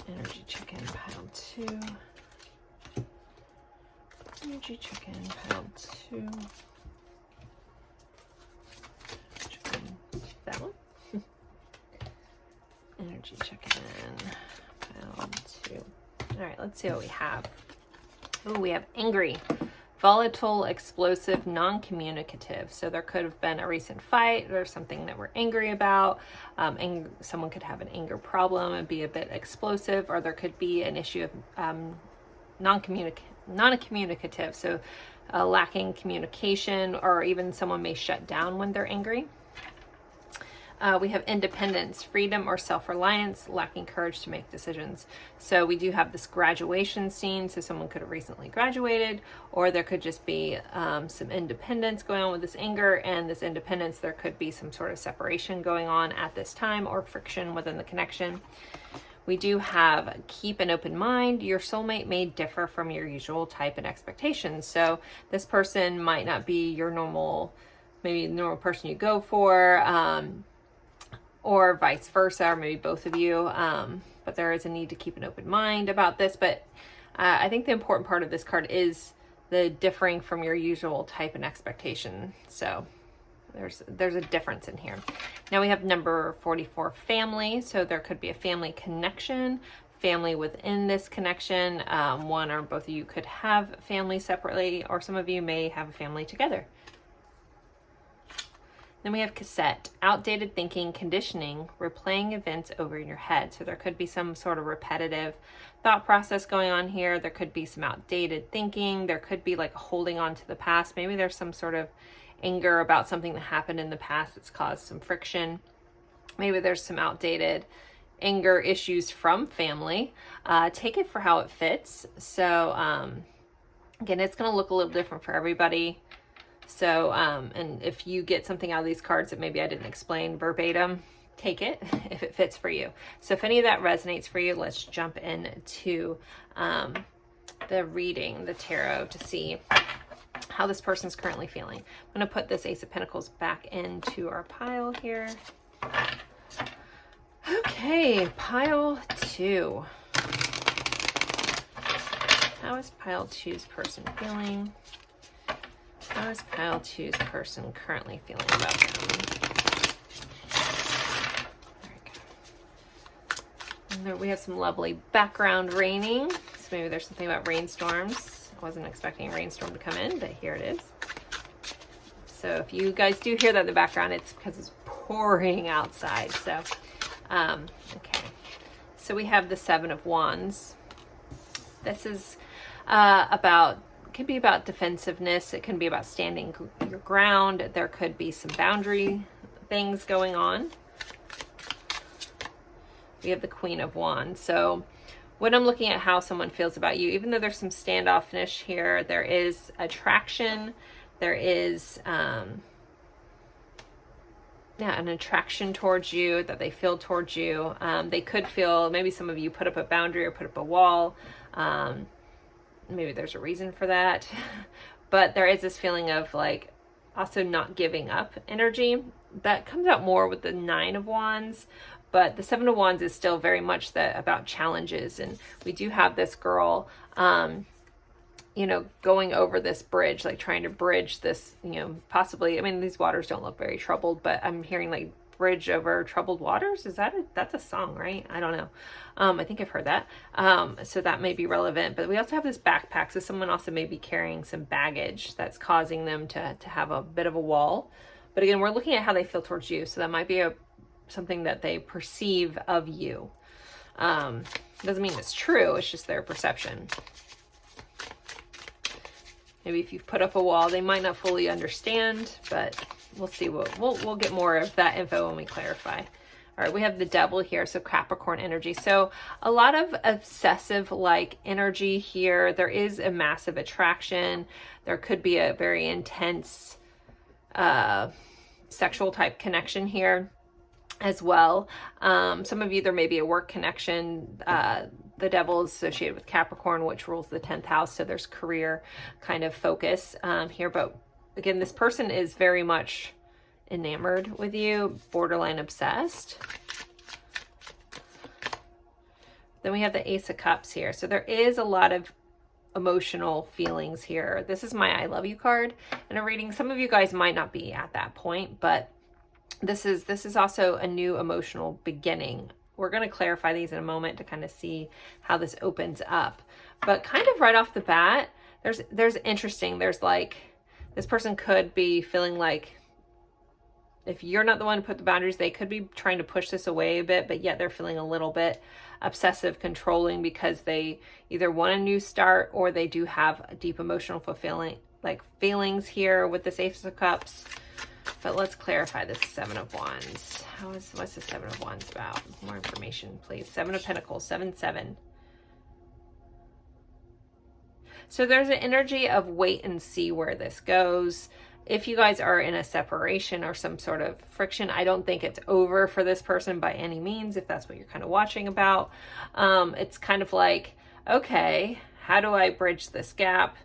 [SPEAKER 1] Energy check-in pile 2. Energy check-in pile 2. Check-in that one. Energy check-in. 2. All right, let's see what we have. Oh, we have angry, volatile, explosive, non-communicative. So there could have been a recent fight or something that we're angry about. And someone could have an anger problem and be a bit explosive, or there could be an issue of non-communicative, so lacking communication, or even someone may shut down when they're angry. We have independence, freedom, or self-reliance, lacking courage to make decisions. So we do have this graduation scene. So someone could have recently graduated, or there could just be some independence going on with this anger, and this independence, there could be some sort of separation going on at this time, or friction within the connection. We do have keep an open mind. Your soulmate may differ from your usual type and expectations. So this person might not be your normal, maybe the normal person you go for, or vice versa, or maybe both of you. But there is a need to keep an open mind about this. But I think the important part of this card is the differing from your usual type and expectation. So there's a difference in here. Now we have number 44, family. So there could be a family connection, family within this connection. One or both of you could have family separately, or some of you may have a family together. Then we have cassette, outdated thinking, conditioning, replaying events over in your head. So there could be some sort of repetitive thought process going on here. There could be some outdated thinking. There could be like holding on to the past. Maybe there's some sort of anger about something that happened in the past that's caused some friction. Maybe there's some outdated anger issues from family. Take it for how it fits. So again, it's going to look a little different for everybody. So, and if you get something out of these cards that maybe I didn't explain verbatim, take it if it fits for you. So if any of that resonates for you, let's jump into the reading, the tarot, to see how this person's currently feeling. I'm going to put this Ace of Pentacles back into our pile here. Okay, pile 2. How is pile 2's person feeling? How is pile 2's person currently feeling about them? There we go. And there we have some lovely background raining. So maybe there's something about rainstorms. I wasn't expecting a rainstorm to come in, but here it is. So if you guys do hear that in the background, it's because it's pouring outside. So, okay. So we have the 7 of Wands. This is could be about defensiveness. It can be about standing your ground. There could be some boundary things going on. We have the Queen of Wands. So when I'm looking at how someone feels about you, even though there's some standoffish here, there is attraction. There is an attraction towards you, that they feel towards you. They could feel, maybe some of you put up a boundary or put up a wall. Maybe there's a reason for that, but there is this feeling of like also not giving up energy that comes out more with the 9 of Wands, but the 7 of Wands is still very much about challenges. And we do have this girl, you know, going over this bridge, like trying to bridge this, you know, possibly, I mean, these waters don't look very troubled, but I'm hearing like bridge over troubled waters. Is that's a song, right? I don't know. I think I've heard that. So that may be relevant, but we also have this backpack. So someone also may be carrying some baggage that's causing them to have a bit of a wall. But again, we're looking at how they feel towards you. So that might be something that they perceive of you. Doesn't mean it's true. It's just their perception. Maybe if you've put up a wall, they might not fully understand, but we'll see. We'll get more of that info when we clarify. All right, we have the Devil here, so Capricorn energy. So a lot of obsessive-like energy here. There is a massive attraction. There could be a very intense sexual type connection here as well. Some of you, there may be a work connection. The Devil is associated with Capricorn, which rules the 10th house. So there's career kind of focus here. But again, this person is very much enamored with you, borderline obsessed. Then we have the Ace of Cups here. So there is a lot of emotional feelings here. This is my I love you card in a reading. Some of you guys might not be at that point, but this is also a new emotional beginning. We're going to clarify these in a moment to kind of see how this opens up. But kind of right off the bat, there's interesting, there's like, this person could be feeling like, if you're not the one to put the boundaries, they could be trying to push this away a bit, but yet they're feeling a little bit obsessive, controlling, because they either want a new start or they do have a deep emotional fulfilling, like feelings here with this Ace of Cups. But let's clarify this Seven of Wands. What's the Seven of Wands about? More information, please. Seven of Pentacles, 7-7. So there's an energy of wait and see where this goes. If you guys are in a separation or some sort of friction, I don't think it's over for this person by any means, if that's what you're kind of watching about. It's kind of like, okay, how do I bridge this gap?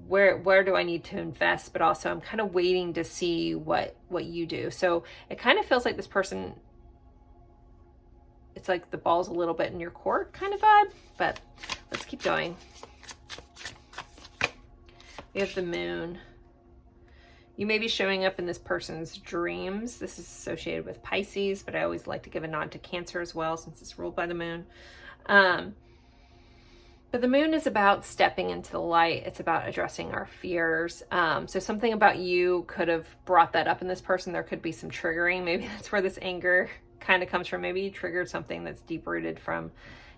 [SPEAKER 1] Where do I need to invest? But also I'm kind of waiting to see what you do. So it kind of feels like this person, it's like the ball's a little bit in your court kind of vibe, but let's keep going. We have the Moon. You may be showing up in this person's dreams. This is associated with Pisces, but I always like to give a nod to Cancer as well, since it's ruled by the Moon. But the Moon is about stepping into the light. It's about addressing our fears. So something about you could have brought that up in this person. There could be some triggering. Maybe that's where this anger kind of comes from. Maybe you triggered something that's deep rooted from,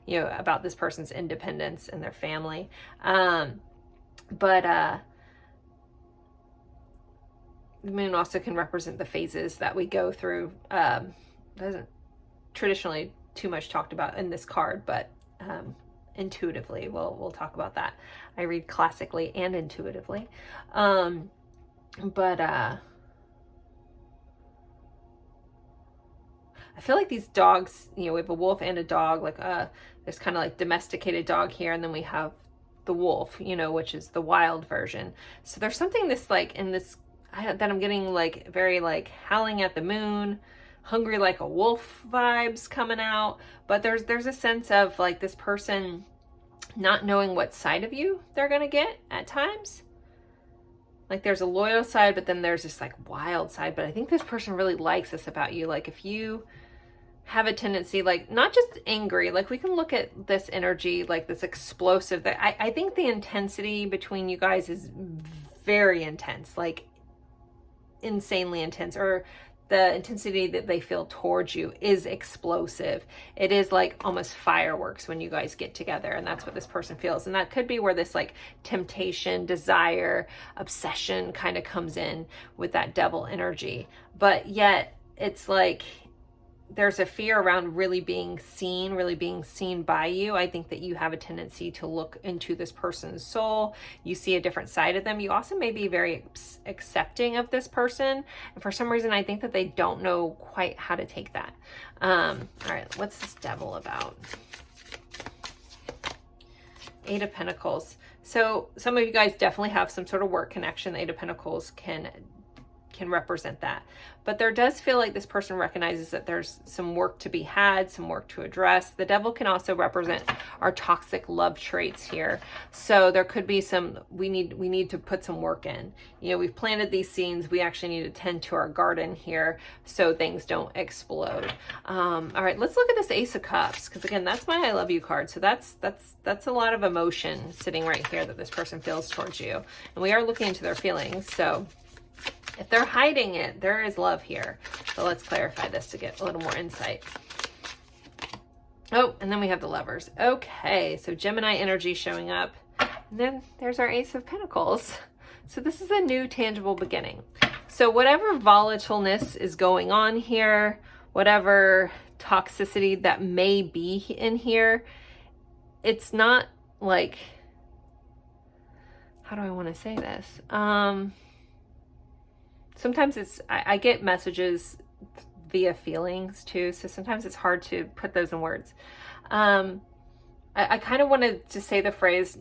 [SPEAKER 1] you know, about this person's independence and their family. The Moon also can represent the phases that we go through. Isn't traditionally too much talked about in this card, but intuitively we'll talk about that. I read classically and intuitively. I feel like these dogs, you know, we have a wolf and a dog, like there's kind of like domesticated dog here, and then we have the wolf, you know, which is the wild version. So there's something this like in this that I'm getting like very like howling at the moon, hungry like a wolf vibes coming out. But there's a sense of like this person not knowing what side of you they're gonna get at times. Like there's a loyal side, but then there's this like wild side. But I think this person really likes this about you. Like if you have a tendency, like not just angry, like we can look at this energy like this explosive, that I think the intensity between you guys is very intense, like insanely intense, or the intensity that they feel towards you is explosive. It is like almost fireworks when you guys get together, and that's what this person feels. And that could be where this like temptation, desire, obsession kind of comes in with that devil energy. But yet it's like there's a fear around really being seen by you. I think that you have a tendency to look into this person's soul. You see a different side of them. You also may be very accepting of this person. And for some reason, I think that they don't know quite how to take that. All right, what's this devil about? Eight of Pentacles. So some of you guys definitely have some sort of work connection. The Eight of Pentacles can represent that. But there does feel like this person recognizes that there's some work to be had, some work to address. The devil can also represent our toxic love traits here. So there could be some, we need to put some work in. You know, we've planted these seeds. We actually need to tend to our garden here so things don't explode. All right, let's look at this Ace of Cups, because again, that's my I love you card. So that's a lot of emotion sitting right here that this person feels towards you. And we are looking into their feelings. So if they're hiding it, there is love here. So let's clarify this to get a little more insight. Oh, and then we have the Lovers. Okay, so Gemini energy showing up. And then there's our Ace of Pentacles. So this is a new tangible beginning. So whatever volatileness is going on here, whatever toxicity that may be in here, it's not like, how do I want to say this? Sometimes it's, I get messages via feelings too, so sometimes it's hard to put those in words. I kind of wanted to say the phrase,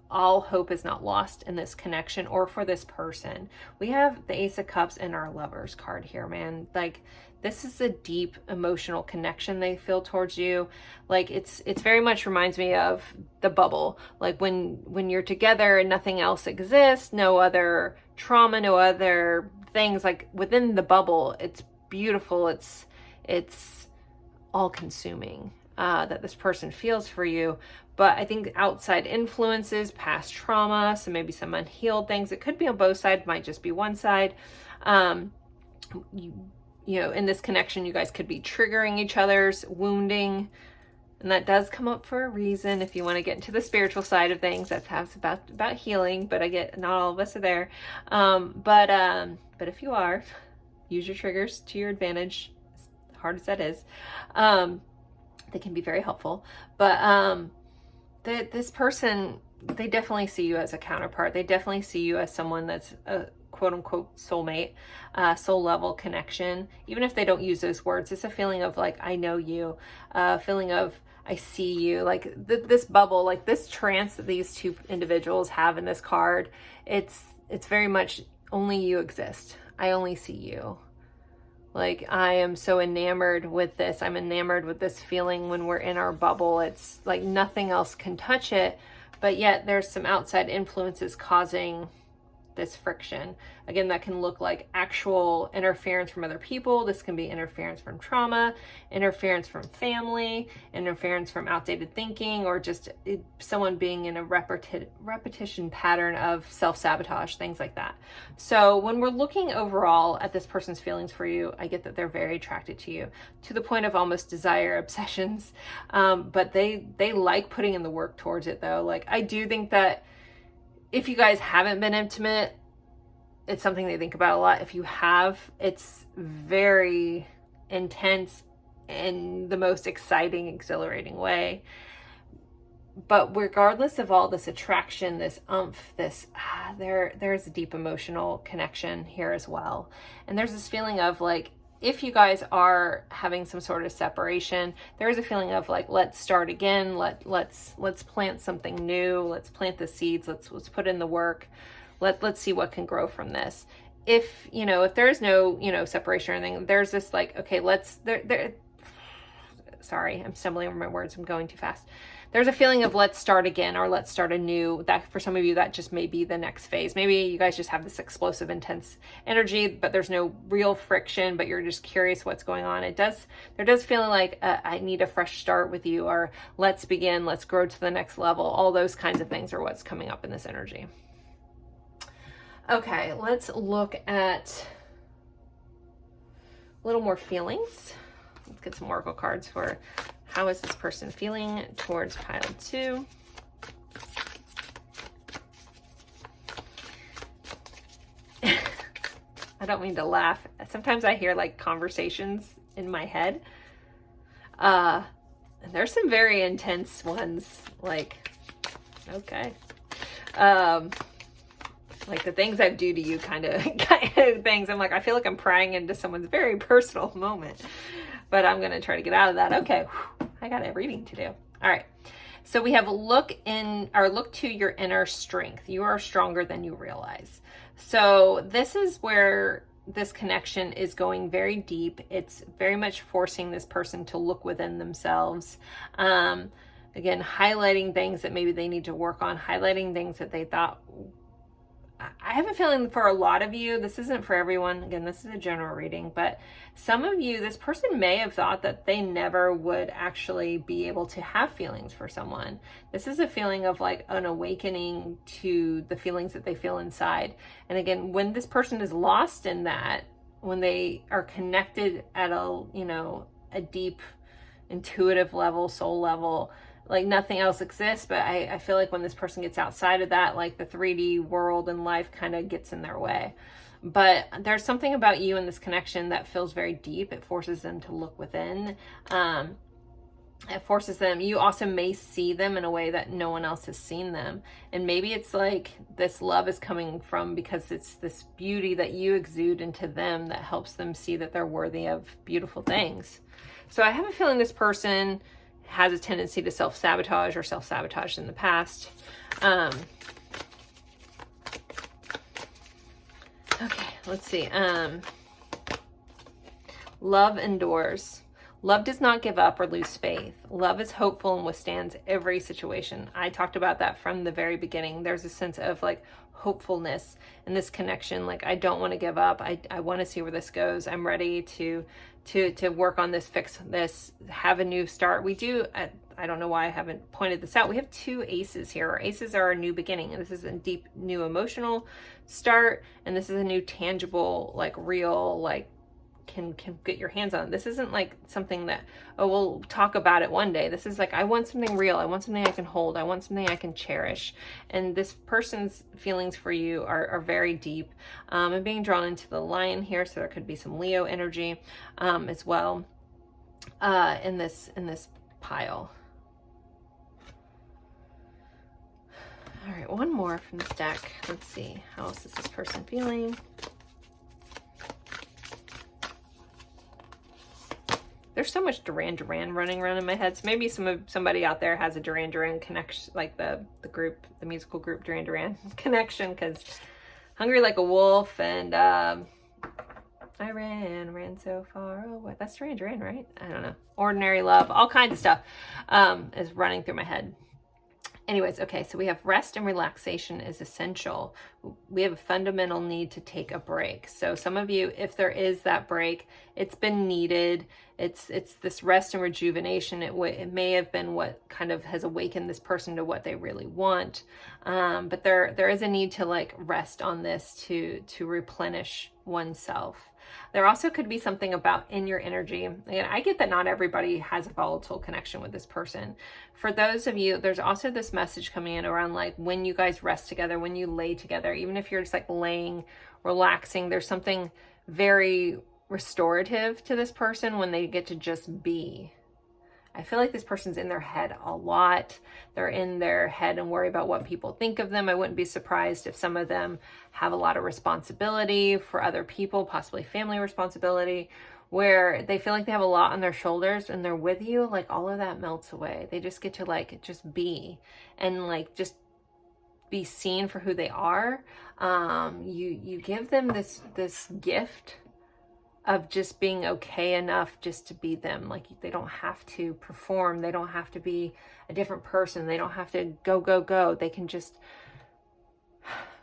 [SPEAKER 1] all hope is not lost in this connection or for this person. We have the Ace of Cups and our Lovers card here, man. Like, this is a deep emotional connection they feel towards you. Like it's very much reminds me of the bubble. Like when you're together and nothing else exists, no other trauma, no other things, like within the bubble, it's beautiful. It's all consuming. that this person feels for you. But I think outside influences, past trauma, so maybe some unhealed things. It could be on both sides, might just be one side. You know, in this connection, you guys could be triggering each other's wounding. And that does come up for a reason. If you want to get into the spiritual side of things, that's how it's about healing. But I get not all of us are there. But if you are, use your triggers to your advantage, as hard as that is. They can be very helpful. But this person, they definitely see you as a counterpart. They definitely see you as someone that's a quote unquote soulmate, soul level connection. Even if they don't use those words, it's a feeling of like, I know you, feeling of I see you, like this bubble, like this trance that these two individuals have in this card. It's very much only you exist. I only see you. Like, I am so enamored with this. I'm enamored with this feeling when we're in our bubble. It's like nothing else can touch it, but yet there's some outside influences causing this friction. Again, that can look like actual interference from other people. This can be interference from trauma, interference from family, interference from outdated thinking, or just someone being in a repetition pattern of self-sabotage, things like that. So when we're looking overall at this person's feelings for you, I get that they're very attracted to you, to the point of almost desire obsessions. But they like putting in the work towards it though. Like, I do think that if you guys haven't been intimate, it's something they think about a lot. If you have, it's very intense in the most exciting, exhilarating way. But regardless of all this attraction, this this there's a deep emotional connection here as well. And there's this feeling of like, if you guys are having some sort of separation, there is a feeling of like, let's start again. Let's plant something new. Let's plant the seeds. Let's put in the work. Let's see what can grow from this. If, you know, if there is no, you know, separation or anything, there's this like, okay, sorry, I'm stumbling over my words. I'm going too fast. There's a feeling of let's start again, or let's start anew. That for some of you, that just may be the next phase. Maybe you guys just have this explosive, intense energy, but there's no real friction, but you're just curious what's going on. There does feel like I need a fresh start with you, or let's begin, let's grow to the next level. All those kinds of things are what's coming up in this energy. Okay, let's look at a little more feelings. Let's get some oracle cards for how is this person feeling towards pile 2. I don't mean to laugh. Sometimes I hear like conversations in my head. And there's some very intense ones. Like, okay. Like the things I do to you kind of things. I'm like, I feel like I'm prying into someone's very personal moment. But I'm going to try to get out of that. Okay. I got a reading to do. All right. So we have look to your inner strength. You are stronger than you realize. So this is where this connection is going very deep. It's very much forcing this person to look within themselves. Again, highlighting things that maybe they need to work on, highlighting things that they thought. I have a feeling for a lot of you, this isn't for everyone. Again, this is a general reading, but some of you, this person may have thought that they never would actually be able to have feelings for someone. This is a feeling of like an awakening to the feelings that they feel inside. And again, when this person is lost in that, when they are connected at a deep intuitive level, soul level, like nothing else exists. But I feel like when this person gets outside of that, like the 3D world and life kind of gets in their way. But there's something about you in this connection that feels very deep. It forces them to look within. It forces them, you also may see them in a way that no one else has seen them. And maybe it's like this love is coming from because it's this beauty that you exude into them that helps them see that they're worthy of beautiful things. So I have a feeling this person has a tendency to self-sabotage or self-sabotage in the past. Okay, let's see. Love endures. Love does not give up or lose faith. Love is hopeful and withstands every situation. I talked about that from the very beginning. There's a sense of like hopefulness in this connection. Like, I don't want to give up. I want to see where this goes. I'm ready to work on this, fix this, have a new start. We do, I don't know why I haven't pointed this out. We have 2 aces here. Our aces are a new beginning, and this is a deep, new emotional start. And this is a new tangible, like real, like can get your hands on. This isn't like something that, oh, we'll talk about it one day. This is like, I want something real. I want something I can hold. I want something I can cherish. And this person's feelings for you are very deep. I'm being drawn into the Lion here, so there could be some Leo energy as well in this pile. All right, one more from this deck. Let's see, how else is this person feeling? There's so much Duran Duran running around in my head. So maybe somebody out there has a Duran Duran connection, like the group, the musical group Duran Duran connection, because Hungry Like a Wolf and I ran so far away. That's Duran Duran, right? I don't know. Ordinary Love, all kinds of stuff is running through my head. Anyways, okay, so we have rest and relaxation is essential. We have a fundamental need to take a break. So some of you, if there is that break, it's been needed. It's this rest and rejuvenation. It may have been what kind of has awakened this person to what they really want. But there is a need to like rest on this to replenish oneself. There also could be something about in your energy. And I get that not everybody has a volatile connection with this person. For those of you, there's also this message coming in around like when you guys rest together, when you lay together, even if you're just like laying, relaxing, there's something very restorative to this person when they get to just be. I feel like this person's in their head a lot. They're in their head and worry about what people think of them. I wouldn't be surprised if some of them have a lot of responsibility for other people, possibly family responsibility, where they feel like they have a lot on their shoulders and they're with you. Like all of that melts away. They just get to like just be and like just be seen for who they are. You give them this gift of just being okay enough just to be them. Like they don't have to perform. They don't have to be a different person. They don't have to go. They can just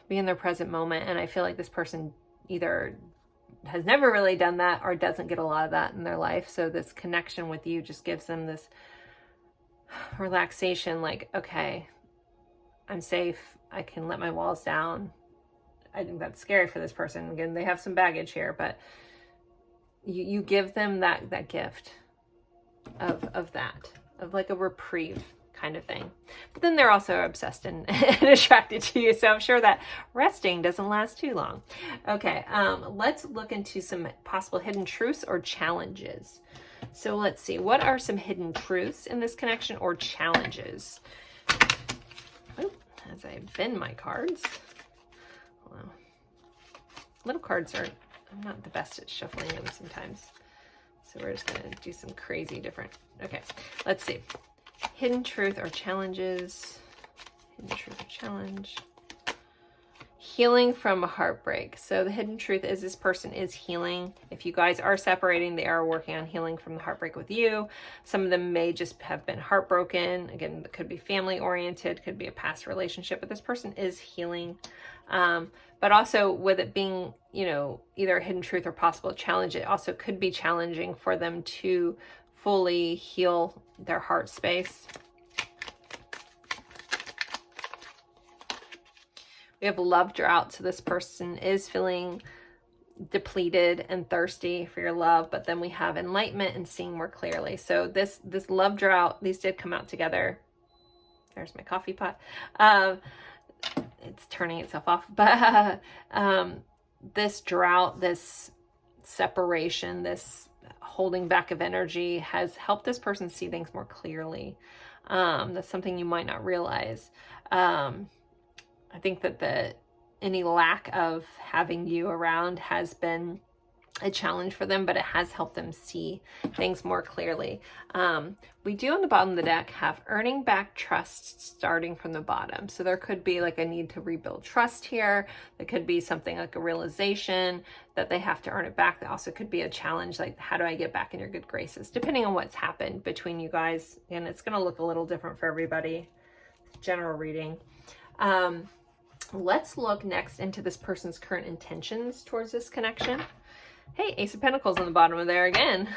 [SPEAKER 1] be in their present moment. And I feel like this person either has never really done that or doesn't get a lot of that in their life. So this connection with you just gives them this relaxation. Like, okay, I'm safe. I can let my walls down. I think that's scary for this person. Again, they have some baggage here, but you give them that gift of like a reprieve kind of thing. But then they're also obsessed and attracted to you. So I'm sure that resting doesn't last too long. Okay, let's look into some possible hidden truths or challenges. So let's see, what are some hidden truths in this connection or challenges? Oh, as I bend my cards. Wow. Little cards are, I'm not the best at shuffling them sometimes. So we're just going to do some crazy different. Okay, let's see. Hidden truth or challenges. Hidden truth or challenge. Healing from a heartbreak. So the hidden truth is this person is healing. If you guys are separating, they are working on healing from the heartbreak with you. Some of them may just have been heartbroken. Again, it could be family oriented, could be a past relationship, but this person is healing. But also with it being, you know, either a hidden truth or possible challenge, it also could be challenging for them to fully heal their heart space. We have love drought, so this person is feeling depleted and thirsty for your love, but then we have enlightenment and seeing more clearly. So this love drought, these did come out together. There's my coffee pot. It's turning itself off, but this drought, this separation, this holding back of energy has helped this person see things more clearly. That's something you might not realize. I think that any lack of having you around has been a challenge for them, but it has helped them see things more clearly. We do on the bottom of the deck have earning back trust starting from the bottom. So there could be like a need to rebuild trust here. There could be something like a realization that they have to earn it back. There also could be a challenge like, how do I get back in your good graces? Depending on what's happened between you guys. And it's going to look a little different for everybody. General reading. Let's look next into this person's current intentions towards this connection. Hey, Ace of Pentacles on the bottom of there again.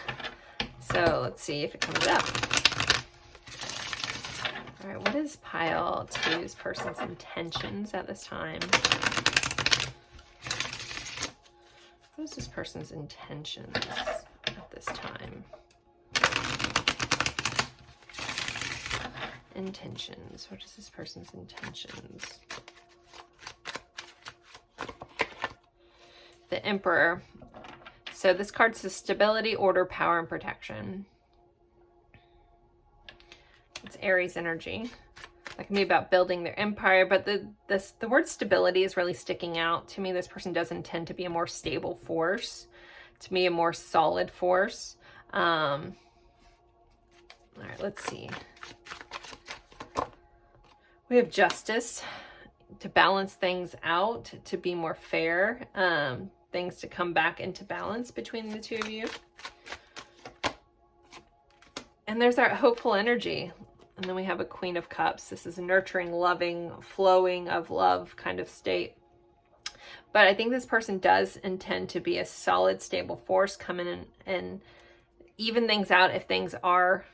[SPEAKER 1] So let's see if it comes up. All right, what is pile two's person's intentions at this time? What is this person's intentions at this time? Intentions. What is this person's intentions? The Emperor. So this card says stability, order, power, and protection. It's Aries energy. That can be about building their empire, but the word stability is really sticking out to me. This person does intend to be a more stable force, to be a more solid force. All right, let's see. We have justice, to balance things out, to be more fair, things to come back into balance between the two of you. And there's that hopeful energy. And then we have a Queen of Cups. This is a nurturing, loving, flowing of love kind of state. But I think this person does intend to be a solid, stable force, come in and even things out if things are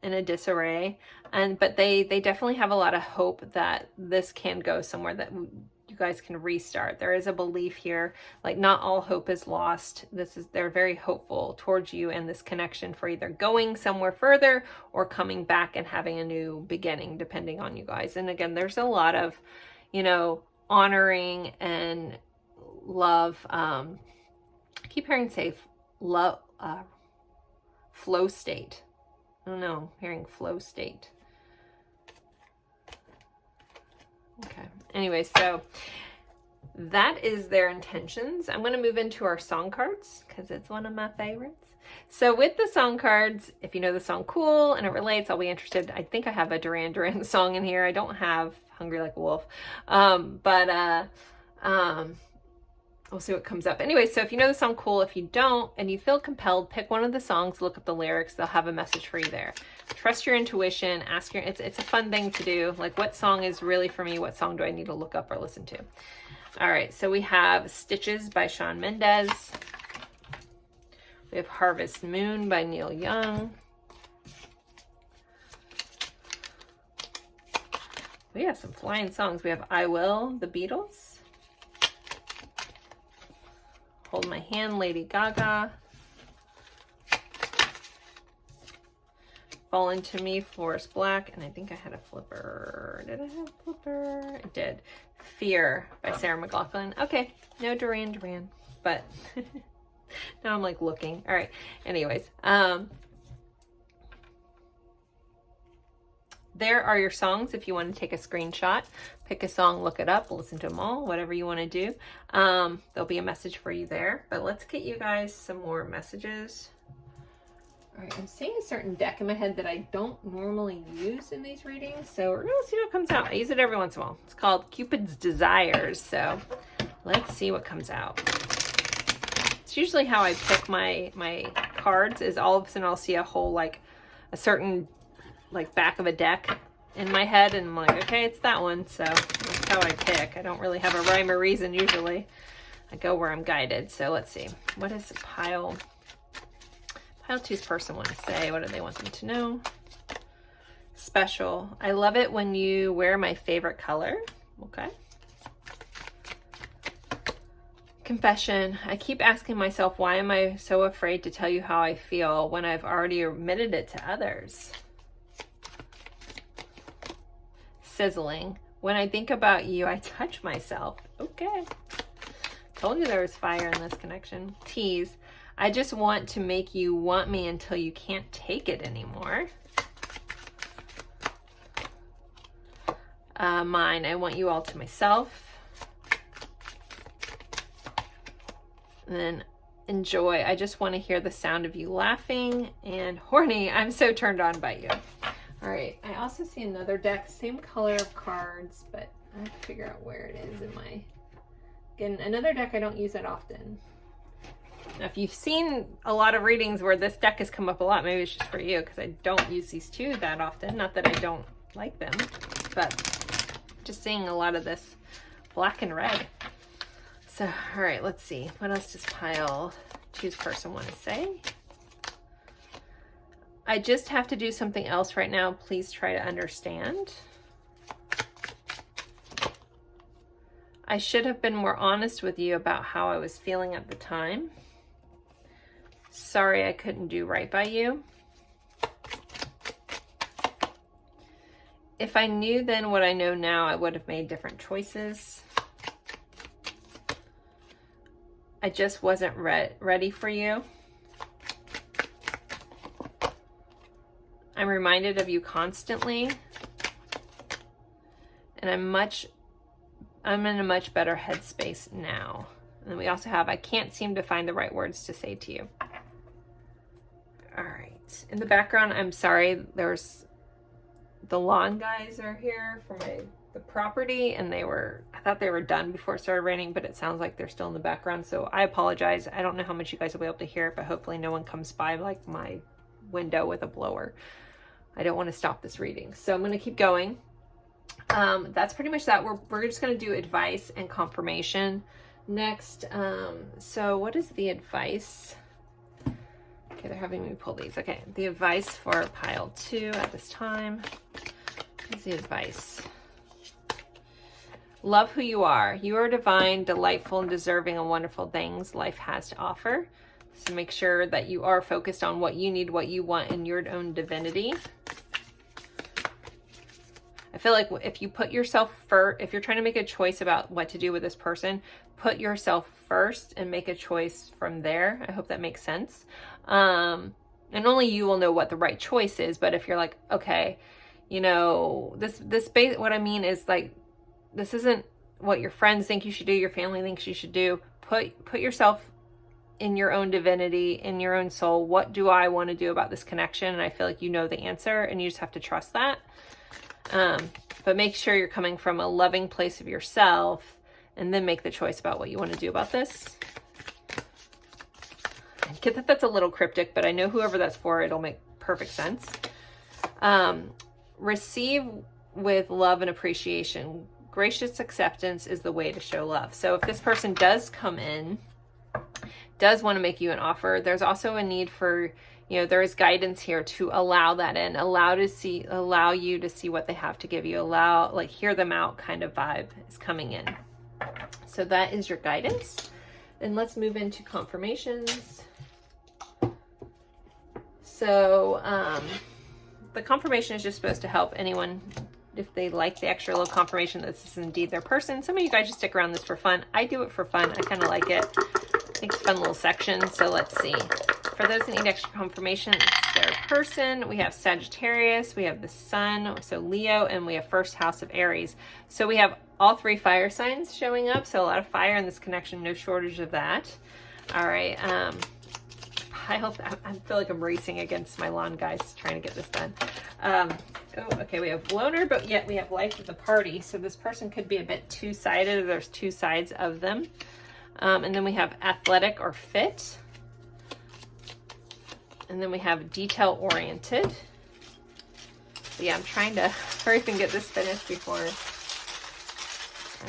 [SPEAKER 1] in a disarray. But they definitely have a lot of hope that this can go somewhere, that you guys can restart. There is a belief here, like not all hope is lost. They're very hopeful towards you and this connection for either going somewhere further or coming back and having a new beginning, depending on you guys. And again, there's a lot of, you know, honoring and love. I keep hearing say love, flow state. I don't know, I'm hearing flow state. Okay. Anyway, so that is their intentions. I'm going to move into our song cards because it's one of my favorites. So with the song cards, if you know the song Cool and it relates, I'll be interested. I think I have a Duran Duran song in here. I don't have Hungry Like a Wolf. We'll see what comes up. Anyway, so if you know the song Cool, if you don't and you feel compelled, pick one of the songs, look up the lyrics. They'll have a message for you there. Trust your intuition. Ask your, it's a fun thing to do. Like, what song is really for me? What song do I need to look up or listen to? All right, so we have Stitches by Shawn Mendes. We have Harvest Moon by Neil Young. We have some flying songs. We have I Will, the Beatles. Hold My Hand, Lady Gaga. Fall Into Me, Forrest Black. And I think I had a flipper. Did I have a flipper? I did. Fear by Sarah McLachlan. Okay, no Duran Duran, but now I'm like looking. All right, anyways. There are your songs if you want to take a screenshot. Pick a song, look it up, listen to them all, whatever you want to do. There'll be a message for you there. But let's get you guys some more messages. All right, I'm seeing a certain deck in my head that I don't normally use in these readings. So we're going to see what comes out. I use it every once in a while. It's called Cupid's Desires. So let's see what comes out. It's usually how I pick my cards, is all of a sudden I'll see a whole, like, a certain like back of a deck in my head, and I'm like, okay, it's that one. So that's how I pick. I don't really have a rhyme or reason usually. I go where I'm guided. So let's see. What does pile two's person want to say? What do they want them to know? Special. I love it when you wear my favorite color. Okay. Confession. I keep asking myself, why am I so afraid to tell you how I feel when I've already admitted it to others? Sizzling. When I think about you, I touch myself. Okay. Told you there was fire in this connection. Tease. I just want to make you want me until you can't take it anymore. Mine. I want you all to myself. And then enjoy. I just want to hear the sound of you laughing. And horny. I'm so turned on by you. All right, I also see another deck, same color of cards, but I have to figure out where it is in my, again, another deck I don't use that often. Now, if you've seen a lot of readings where this deck has come up a lot, maybe it's just for you, because I don't use these two that often. Not that I don't like them, but just seeing a lot of this black and red. So, all right, let's see. What else does pile choose person want to say? I just have to do something else right now. Please try to understand. I should have been more honest with you about how I was feeling at the time. Sorry I couldn't do right by you. If I knew then what I know now, I would have made different choices. I just wasn't ready for you. I'm reminded of you constantly. And I'm in a much better headspace now. And then we also have, I can't seem to find the right words to say to you. All right. In the background, I'm sorry, there's the lawn guys are here for the property, and I thought they were done before it started raining, but it sounds like they're still in the background. So I apologize. I don't know how much you guys will be able to hear it, but hopefully no one comes by like my window with a blower. I don't want to stop this reading. So I'm going to keep going. That's pretty much that. We're just going to do advice and confirmation next. So what is the advice? Okay, they're having me pull these. Okay, the advice for pile 2 at this time. What is the advice? Love who you are. You are divine, delightful, and deserving of wonderful things life has to offer. So make sure that you are focused on what you need, what you want in your own divinity. I feel like if you put yourself first, if you're trying to make a choice about what to do with this person, put yourself first and make a choice from there. I hope that makes sense. And only you will know what the right choice is. But if you're like, okay, you know, what I mean is like, this isn't what your friends think you should do, your family thinks you should do. Put yourself in your own divinity, in your own soul. What do I want to do about this connection? And I feel like you know the answer, and you just have to trust that. But make sure you're coming from a loving place of yourself, and then make the choice about what you want to do about this. I get that that's a little cryptic, but I know whoever that's for, it'll make perfect sense. Receive with love and appreciation. Gracious acceptance is the way to show love. So if this person does come in, does want to make you an offer, there's also a need for, you know, there is guidance here to allow that in, allow you to see what they have to give you, like hear them out kind of vibe is coming in. So that is your guidance. And let's move into confirmations. So the confirmation is just supposed to help anyone if they like the extra little confirmation that this is indeed their person. Some of you guys just stick around this for fun. I do it for fun. I kind of like it. I think it's a fun little section. So let's see. For those that need extra confirmation, it's their person. We have Sagittarius, we have the Sun, so Leo, and we have first house of Aries. So we have all 3 fire signs showing up. So a lot of fire in this connection, no shortage of that. All right. I feel like I'm racing against my lawn guys trying to get this done. Okay, we have loner, but yet we have life of the party. So this person could be a bit two-sided. There's 2 sides of them. And then we have athletic or fit. And then we have detail-oriented. Yeah, I'm trying to hurry up and get this finished before.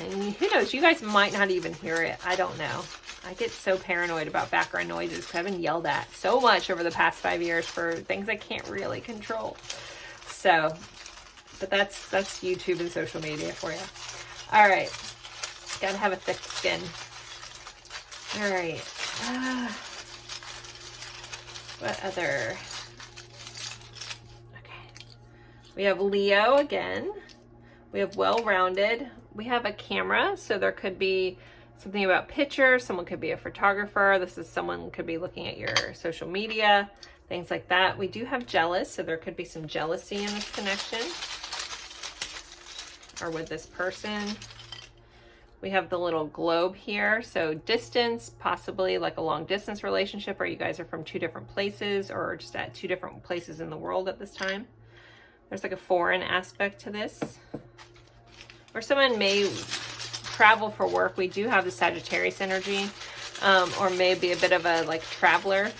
[SPEAKER 1] And who knows? You guys might not even hear it. I don't know. I get so paranoid about background noises because I've been yelled at so much over the past 5 years for things I can't really control. So, but that's YouTube and social media for you. All right. Gotta have a thick skin. All right. What other? Okay. We have Leo again. We have well-rounded. We have a camera, so there could be something about pictures. Someone could be a photographer. Someone could be looking at your social media, things like that. We do have jealous, so there could be some jealousy in this connection or with this person. We have the little globe here. So distance, possibly like a long distance relationship, or you guys are from 2 different places or just at 2 different places in the world at this time. There's like a foreign aspect to this. Or someone may travel for work. We do have the Sagittarius energy, or maybe a bit of a like traveler.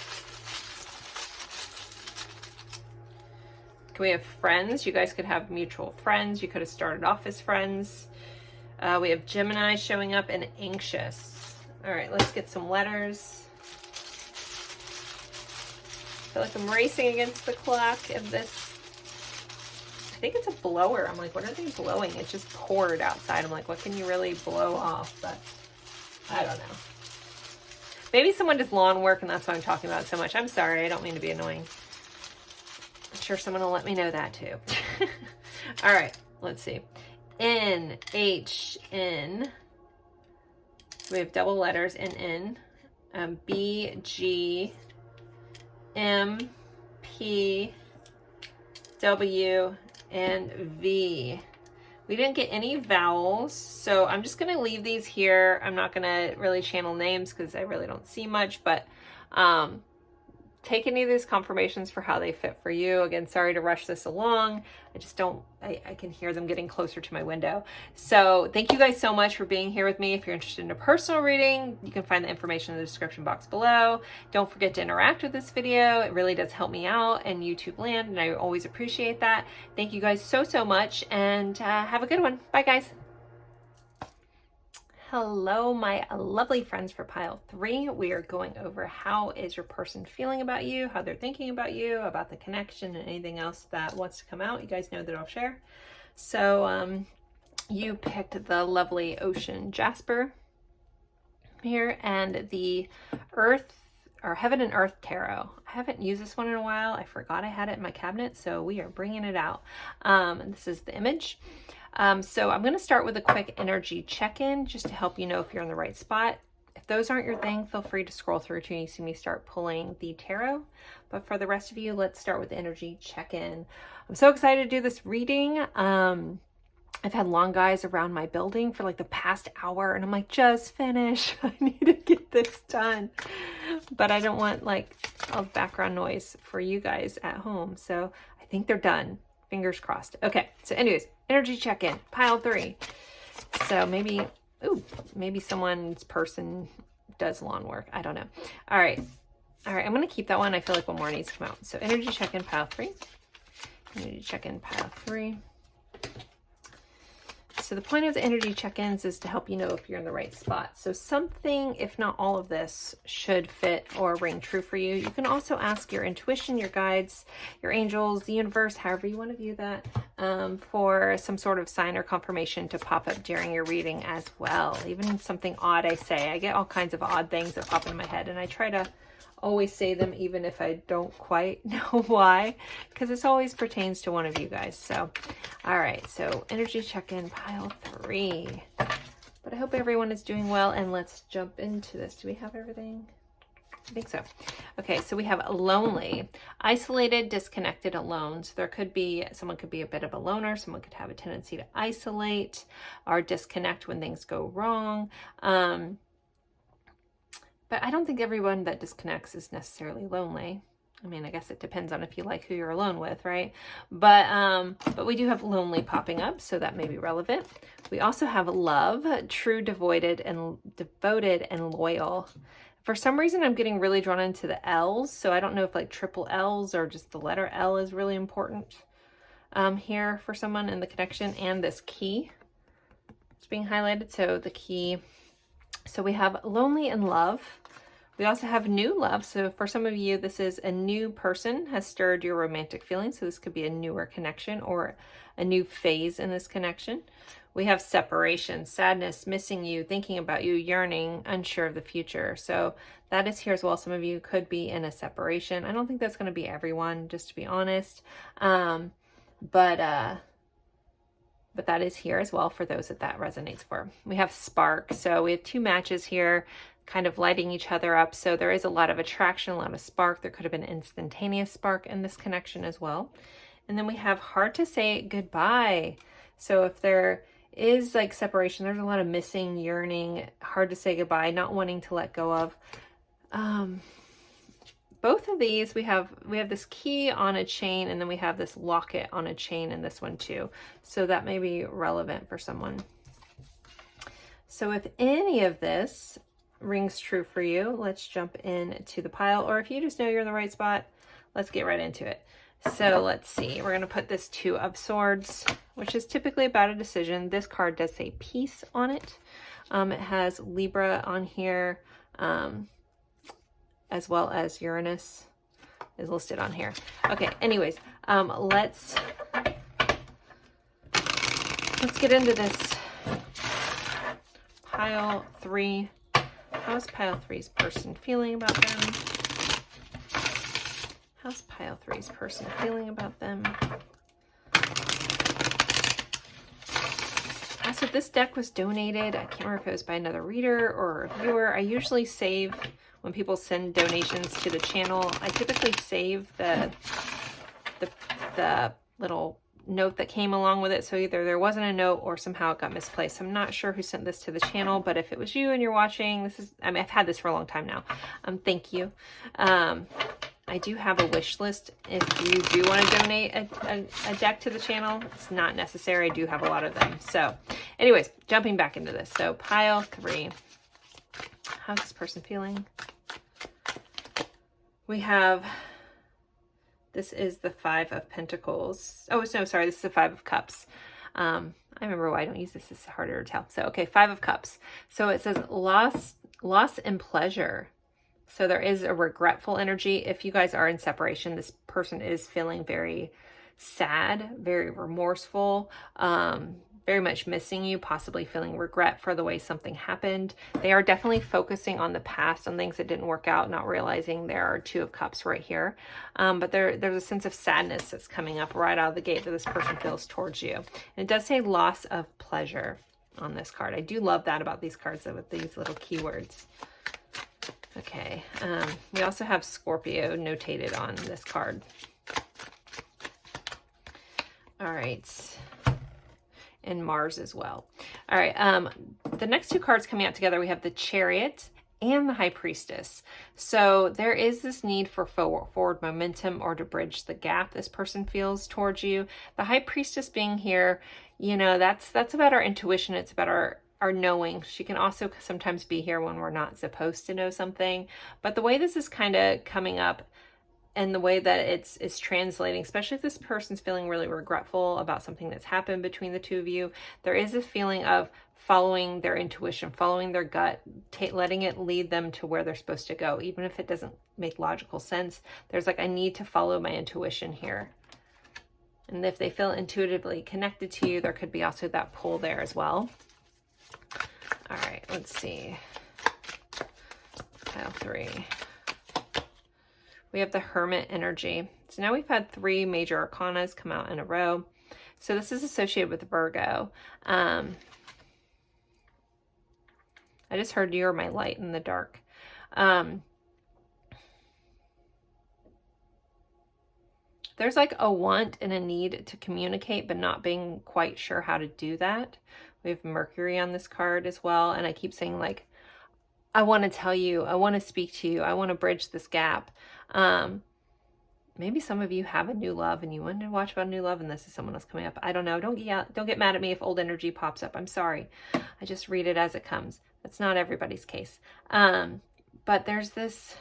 [SPEAKER 1] We have friends. You guys could have mutual friends. You could have started off as friends. We have Gemini showing up and anxious. All right, let's get some letters. I feel like I'm racing against the clock of this. I think it's a blower. I'm like, what are they blowing? It just poured outside. I'm like, what can you really blow off? But I don't know. Maybe someone does lawn work and that's why I'm talking about it so much. I'm sorry. I don't mean to be annoying. I'm sure someone will let me know that too. All right, let's see. N, H, N. We have double letters in N. B, G, M, P, W, and V. We didn't get any vowels, so I'm just going to leave these here. I'm not going to really channel names because I really don't see much, but take any of these confirmations for how they fit for you. Again, sorry to rush this along. I just don't, I can hear them getting closer to my window. So thank you guys so much for being here with me. If you're interested in a personal reading, you can find the information in the description box below. Don't forget to interact with this video. It really does help me out in YouTube land, and I always appreciate that. Thank you guys so, so much, and have a good one. Bye, guys. Hello, my lovely friends for pile 3. We are going over how is your person feeling about you, how they're thinking about you, about the connection, and anything else that wants to come out. You guys know that I'll share. So you picked the lovely Ocean Jasper here and the Earth or Heaven and Earth Tarot. I haven't used this one in a while. I forgot I had it in my cabinet, so we are bringing it out. This is the image. So I'm going to start with a quick energy check-in just to help you know if you're in the right spot. If those aren't your thing, feel free to scroll through till you see me start pulling the tarot. But for the rest of you, let's start with the energy check-in. I'm so excited to do this reading. I've had long guys around my building for like the past hour, and I'm like, just finish. I need to get this done. But I don't want like all the background noise for you guys at home. So I think they're done. Fingers crossed. Okay, so anyways, energy check-in, pile 3. So maybe, maybe someone's person does lawn work. I don't know. All right, I'm going to keep that one. I feel like one more needs to come out. So energy check-in, pile 3. Energy check-in, pile 3. So the point of the energy check-ins is to help you know if you're in the right spot. So something, if not all of this, should fit or ring true for you. You can also ask your intuition, your guides, your angels, the universe, however you want to view that, for some sort of sign or confirmation to pop up during your reading as well. Even something odd I say. I get all kinds of odd things that pop in my head, and I try to always say them even if I don't quite know why, because this always pertains to one of you guys. So all right, so energy check-in, pile 3. But I hope everyone is doing well, and let's jump into this. Do we have everything? I think so. Okay, so we have lonely, isolated, disconnected, alone. So there could be, someone could be a bit of a loner, someone could have a tendency to isolate or disconnect when things go wrong. But I don't think everyone that disconnects is necessarily lonely. I mean, I guess it depends on if you like who you're alone with, right? But we do have lonely popping up, so that may be relevant. We also have love, true, devoted, and loyal. For some reason, I'm getting really drawn into the L's, so I don't know if like triple L's or just the letter L is really important here for someone in the connection. And this key is being highlighted, so the key. So we have lonely and love. We also have new love. So for some of you, this is a new person has stirred your romantic feelings. So this could be a newer connection or a new phase in this connection. We have separation, sadness, missing you, thinking about you, yearning, unsure of the future. So that is here as well. Some of you could be in a separation. I don't think that's going to be everyone, just to be honest. But that is here as well for those that resonates for. We have spark. So we have 2 matches here kind of lighting each other up. So there is a lot of attraction, a lot of spark. There could have been instantaneous spark in this connection as well. And then we have hard to say goodbye. So if there is like separation, there's a lot of missing, yearning, hard to say goodbye, not wanting to let go of. Both of these, we have this key on a chain, and then we have this locket on a chain in this one too. So that may be relevant for someone. So if any of this rings true for you, let's jump into the pile. Or if you just know you're in the right spot, let's get right into it. So let's see, we're going to put this Two of Swords, which is typically about a decision. This card does say peace on it. It has Libra on here, as well as Uranus is listed on here. Okay, anyways, let's get into this. Pile 3. How's pile 3's person feeling about them? How's pile 3's person feeling about them? So this deck was donated. I can't remember if it was by another reader or a viewer. I usually save, when people send donations to the channel, I typically save the little note that came along with it. So either there wasn't a note or somehow it got misplaced. I'm not sure who sent this to the channel, but if it was you and you're watching, this is, I mean, I've had this for a long time now. Thank you. I do have a wish list if you do want to donate a deck to the channel. It's not necessary. I do have a lot of them. So anyways, jumping back into this. So pile 3. How's this person feeling? We have, this is the 5 of Pentacles. Oh, no, sorry. This is the 5 of Cups. I remember why I don't use this. It's harder to tell. So, okay, 5 of Cups. So it says loss and pleasure. So there is a regretful energy. If you guys are in separation, this person is feeling very sad, very remorseful, very much missing you, possibly feeling regret for the way something happened. They are definitely focusing on the past, on things that didn't work out, not realizing there are 2 of Cups right here. But there's a sense of sadness that's coming up right out of the gate that this person feels towards you. And it does say loss of pleasure on this card. I do love that about these cards, though, with these little keywords. Okay, we also have Scorpio notated on this card. All right, and Mars as well. All right, the next 2 cards coming out together, we have the Chariot and the High Priestess. So there is this need for forward momentum or to bridge the gap this person feels towards you. The High Priestess being here, you know, that's about our intuition. It's about our knowing. She can also sometimes be here when we're not supposed to know something. But the way this is kind of coming up and the way that it's translating, especially if this person's feeling really regretful about something that's happened between the 2 of you, there is a feeling of following their intuition, following their gut, letting it lead them to where they're supposed to go. Even if it doesn't make logical sense, there's like, I need to follow my intuition here. And if they feel intuitively connected to you, there could be also that pull there as well. All right, let's see. Pile 3. We have the Hermit energy. So now we've had 3 major arcanas come out in a row. So this is associated with Virgo. I just heard you're my light in the dark. There's like a want and a need to communicate, but not being quite sure how to do that. We have Mercury on this card as well. And I keep saying, like, I want to tell you, I want to speak to you, I want to bridge this gap. Maybe some of you have a new love and you want to watch about a new love and this is someone else coming up. I don't know. Don't get mad at me if old energy pops up. I'm sorry. I just read it as it comes. That's not everybody's case. But there's this...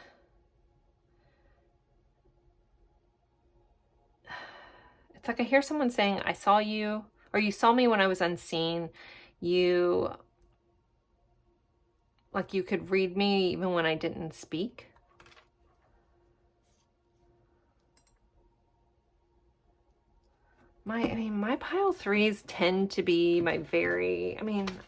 [SPEAKER 1] It's like I hear someone saying, I saw you, or you saw me when I was unseen. You, like, you could read me even when I didn't speak. My pile 3s tend to be my very,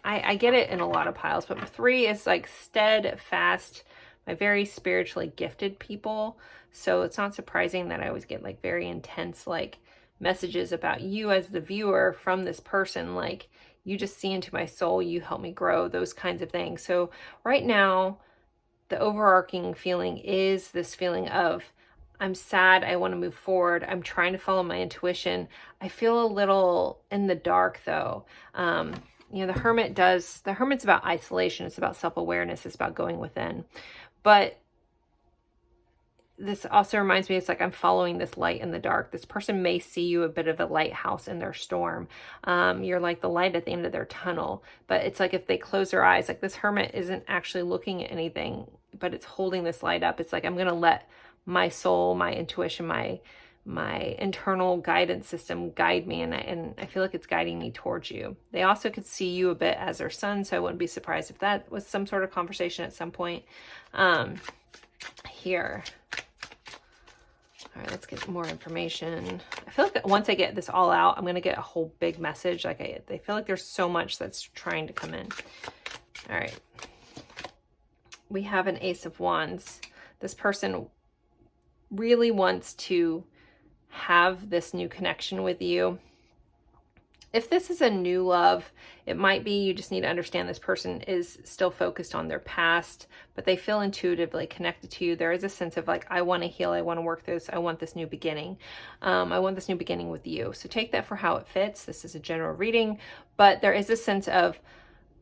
[SPEAKER 1] I get it in a lot of piles, but 3 is like steadfast, my very spiritually gifted people. So it's not surprising that I always get like very intense, like, messages about you as the viewer from this person, like, you just see into my soul, you help me grow, those kinds of things. So right now, the overarching feeling is this feeling of, I'm sad, I want to move forward, I'm trying to follow my intuition. I feel a little in the dark though. You know, the Hermit's about isolation, it's about self-awareness, it's about going within. But this also reminds me, it's like I'm following this light in the dark. This person may see you a bit of a lighthouse in their storm. You're like the light at the end of their tunnel. But it's like if they close their eyes, like this Hermit isn't actually looking at anything, but it's holding this light up. It's like, I'm going to let my soul, my intuition, my internal guidance system guide me, and I feel like it's guiding me towards you. They also could see you a bit as their son, so I wouldn't be surprised if that was some sort of conversation at some point. Here. All right, let's get more information. I feel like once I get this all out, I'm going to get a whole big message. Like I feel like there's so much that's trying to come in. All right. We have an Ace of Wands. This person really wants to have this new connection with you. If this is a new love, it might be you just need to understand this person is still focused on their past, but they feel intuitively connected to you. There is a sense of like, I want to heal. I want to work this. I want this new beginning. I want this new beginning with you. So take that for how it fits. This is a general reading, but there is a sense of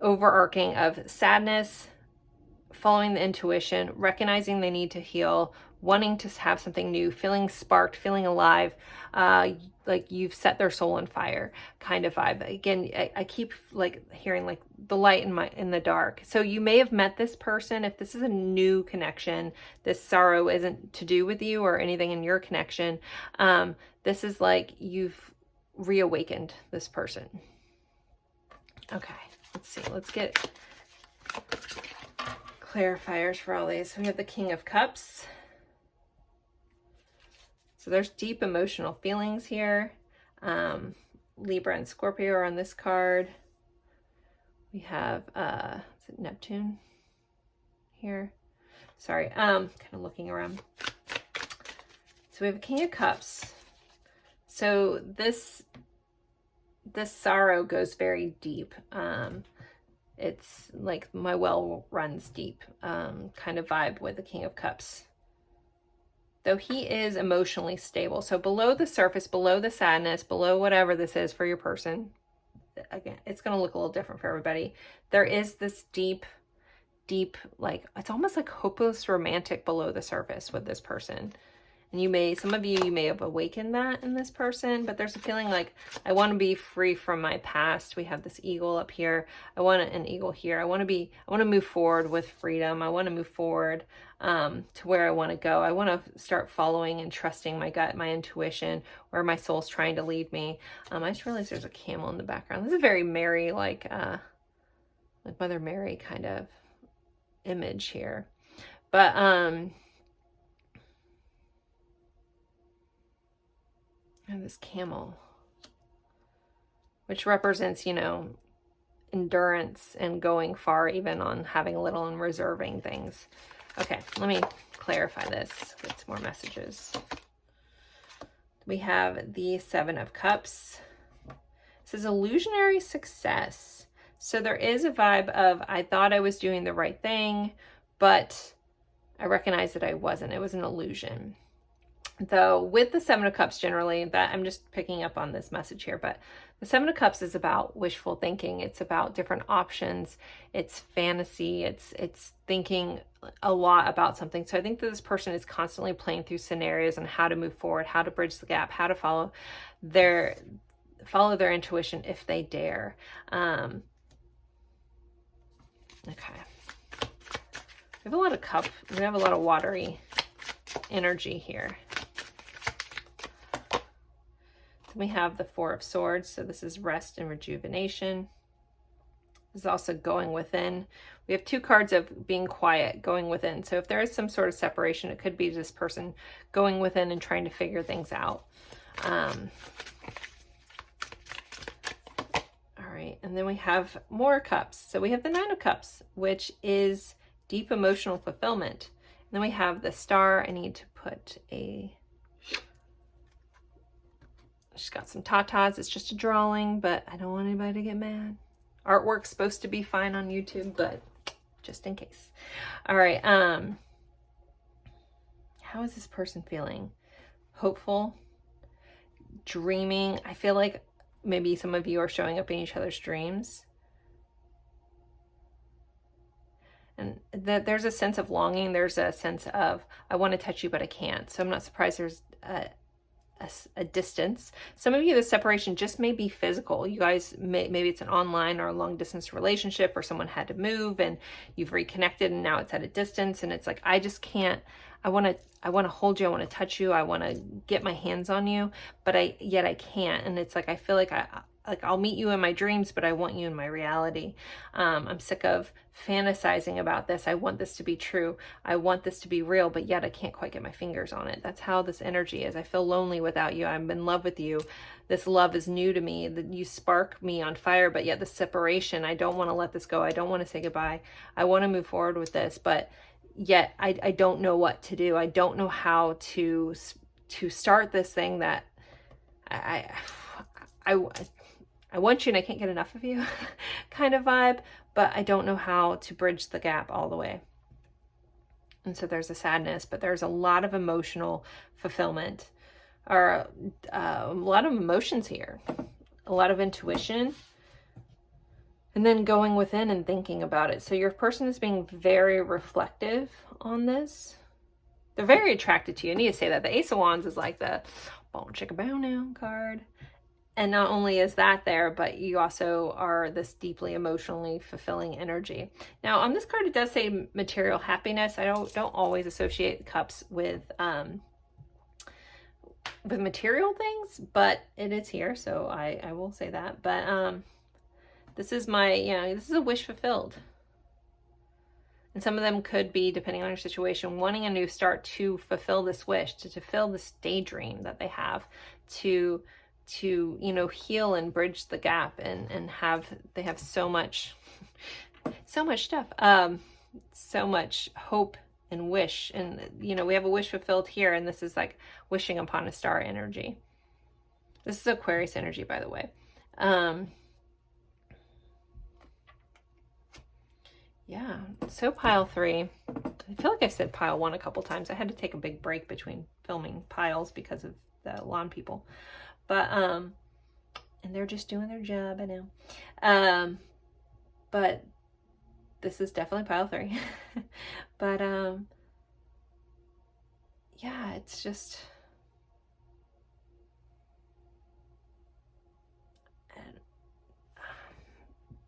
[SPEAKER 1] overarching of sadness, following the intuition, recognizing they need to heal, wanting to have something new, feeling sparked, feeling alive, like you've set their soul on fire kind of vibe. Again, I keep like hearing like the light in the dark. So you may have met this person. If this is a new connection, this sorrow isn't to do with you or anything in your connection. This is like you've reawakened this person. Okay, let's see. Let's get clarifiers for all these. We have the King of Cups. So there's deep emotional feelings here. Libra and Scorpio are on this card. We have, is it Neptune here? Sorry, kind of looking around. So we have a King of Cups. So this sorrow goes very deep. It's like my well runs deep kind of vibe with the King of Cups. Though he is emotionally stable. So below the surface, below the sadness, below whatever this is for your person, again, it's going to look a little different for everybody. There is this deep, like, it's almost like hopeless romantic below the surface with this person. And some of you may have awakened that in this person, but there's a feeling like, I want to be free from my past. We have this eagle up here. I want an eagle here. I want to move forward with freedom. I want to move forward to where I want to go. I want to start following and trusting my gut, my intuition, where my soul's trying to lead me. I just realized there's a camel in the background. This is a very Mary, like Mother Mary kind of image here. But, and this camel, which represents, endurance and going far, even on having a little and reserving things. Okay, let me clarify this, get some more messages. We have the Seven of Cups. It says illusionary success. So there is a vibe of, I thought I was doing the right thing, but I recognized that I wasn't. It was an illusion. Though with the Seven of Cups generally, that I'm just picking up on this message here, but the Seven of Cups is about wishful thinking. It's about different options. It's fantasy. It's thinking a lot about something. So I think that this person is constantly playing through scenarios on how to move forward, how to bridge the gap, how to follow their intuition if they dare. Okay. We have a lot of we have a lot of watery energy here. We have the Four of Swords, so this is rest and rejuvenation. This is also going within. We have two cards of being quiet, going within. So if there is some sort of separation, it could be this person going within and trying to figure things out. All right, and then we have more cups. So we have the Nine of Cups, which is deep emotional fulfillment. And then we have the Star. I need to put she's got some tatas. It's just a drawing, but I don't want anybody to get mad. Artwork's supposed to be fine on YouTube, but just in case. All right. How is this person feeling? Hopeful, dreaming. I feel like maybe some of you are showing up in each other's dreams. And that there's a sense of longing. There's a sense of, I want to touch you, but I can't. So I'm not surprised there's a distance. Some of you, the separation just may be physical. You guys maybe it's an online or a long distance relationship, or someone had to move and you've reconnected and now it's at a distance, and it's like, I just can't, I want to hold you, I want to touch you, I want to get my hands on you, but yet I can't. And it's like, I feel like I'll meet you in my dreams, but I want you in my reality. I'm sick of fantasizing about this. I want this to be true. I want this to be real, but yet I can't quite get my fingers on it. That's how this energy is. I feel lonely without you. I'm in love with you. This love is new to me. That you spark me on fire, but yet the separation, I don't want to let this go. I don't want to say goodbye. I want to move forward with this, but yet I don't know what to do. I don't know how to start this thing that I want you and I can't get enough of you kind of vibe, but I don't know how to bridge the gap all the way. And so there's a sadness, but there's a lot of emotional fulfillment, or a lot of emotions here, a lot of intuition, and then going within and thinking about it. So your person is being very reflective on this. They're very attracted to you. I need to say that. The Ace of Wands is like the boom chicka bow now card. And not only is that there, but you also are this deeply emotionally fulfilling energy. Now on this card, it does say material happiness. I don't always associate cups with material things, but it is here, so I will say that. But this is this is a wish fulfilled. And some of them could be, depending on your situation, wanting a new start to fulfill this wish, to fulfill this daydream that they have, to heal and bridge the gap, and they have so much stuff, so much hope and wish. And we have a wish fulfilled here, and this is like wishing upon a star energy. This is Aquarius energy, by the way. Yeah, so pile 3. I feel like I've said pile 1 a couple times. I had to take a big break between filming piles because of the lawn people. But, and they're just doing their job, I know. But this is definitely pile 3. But, yeah, it's just,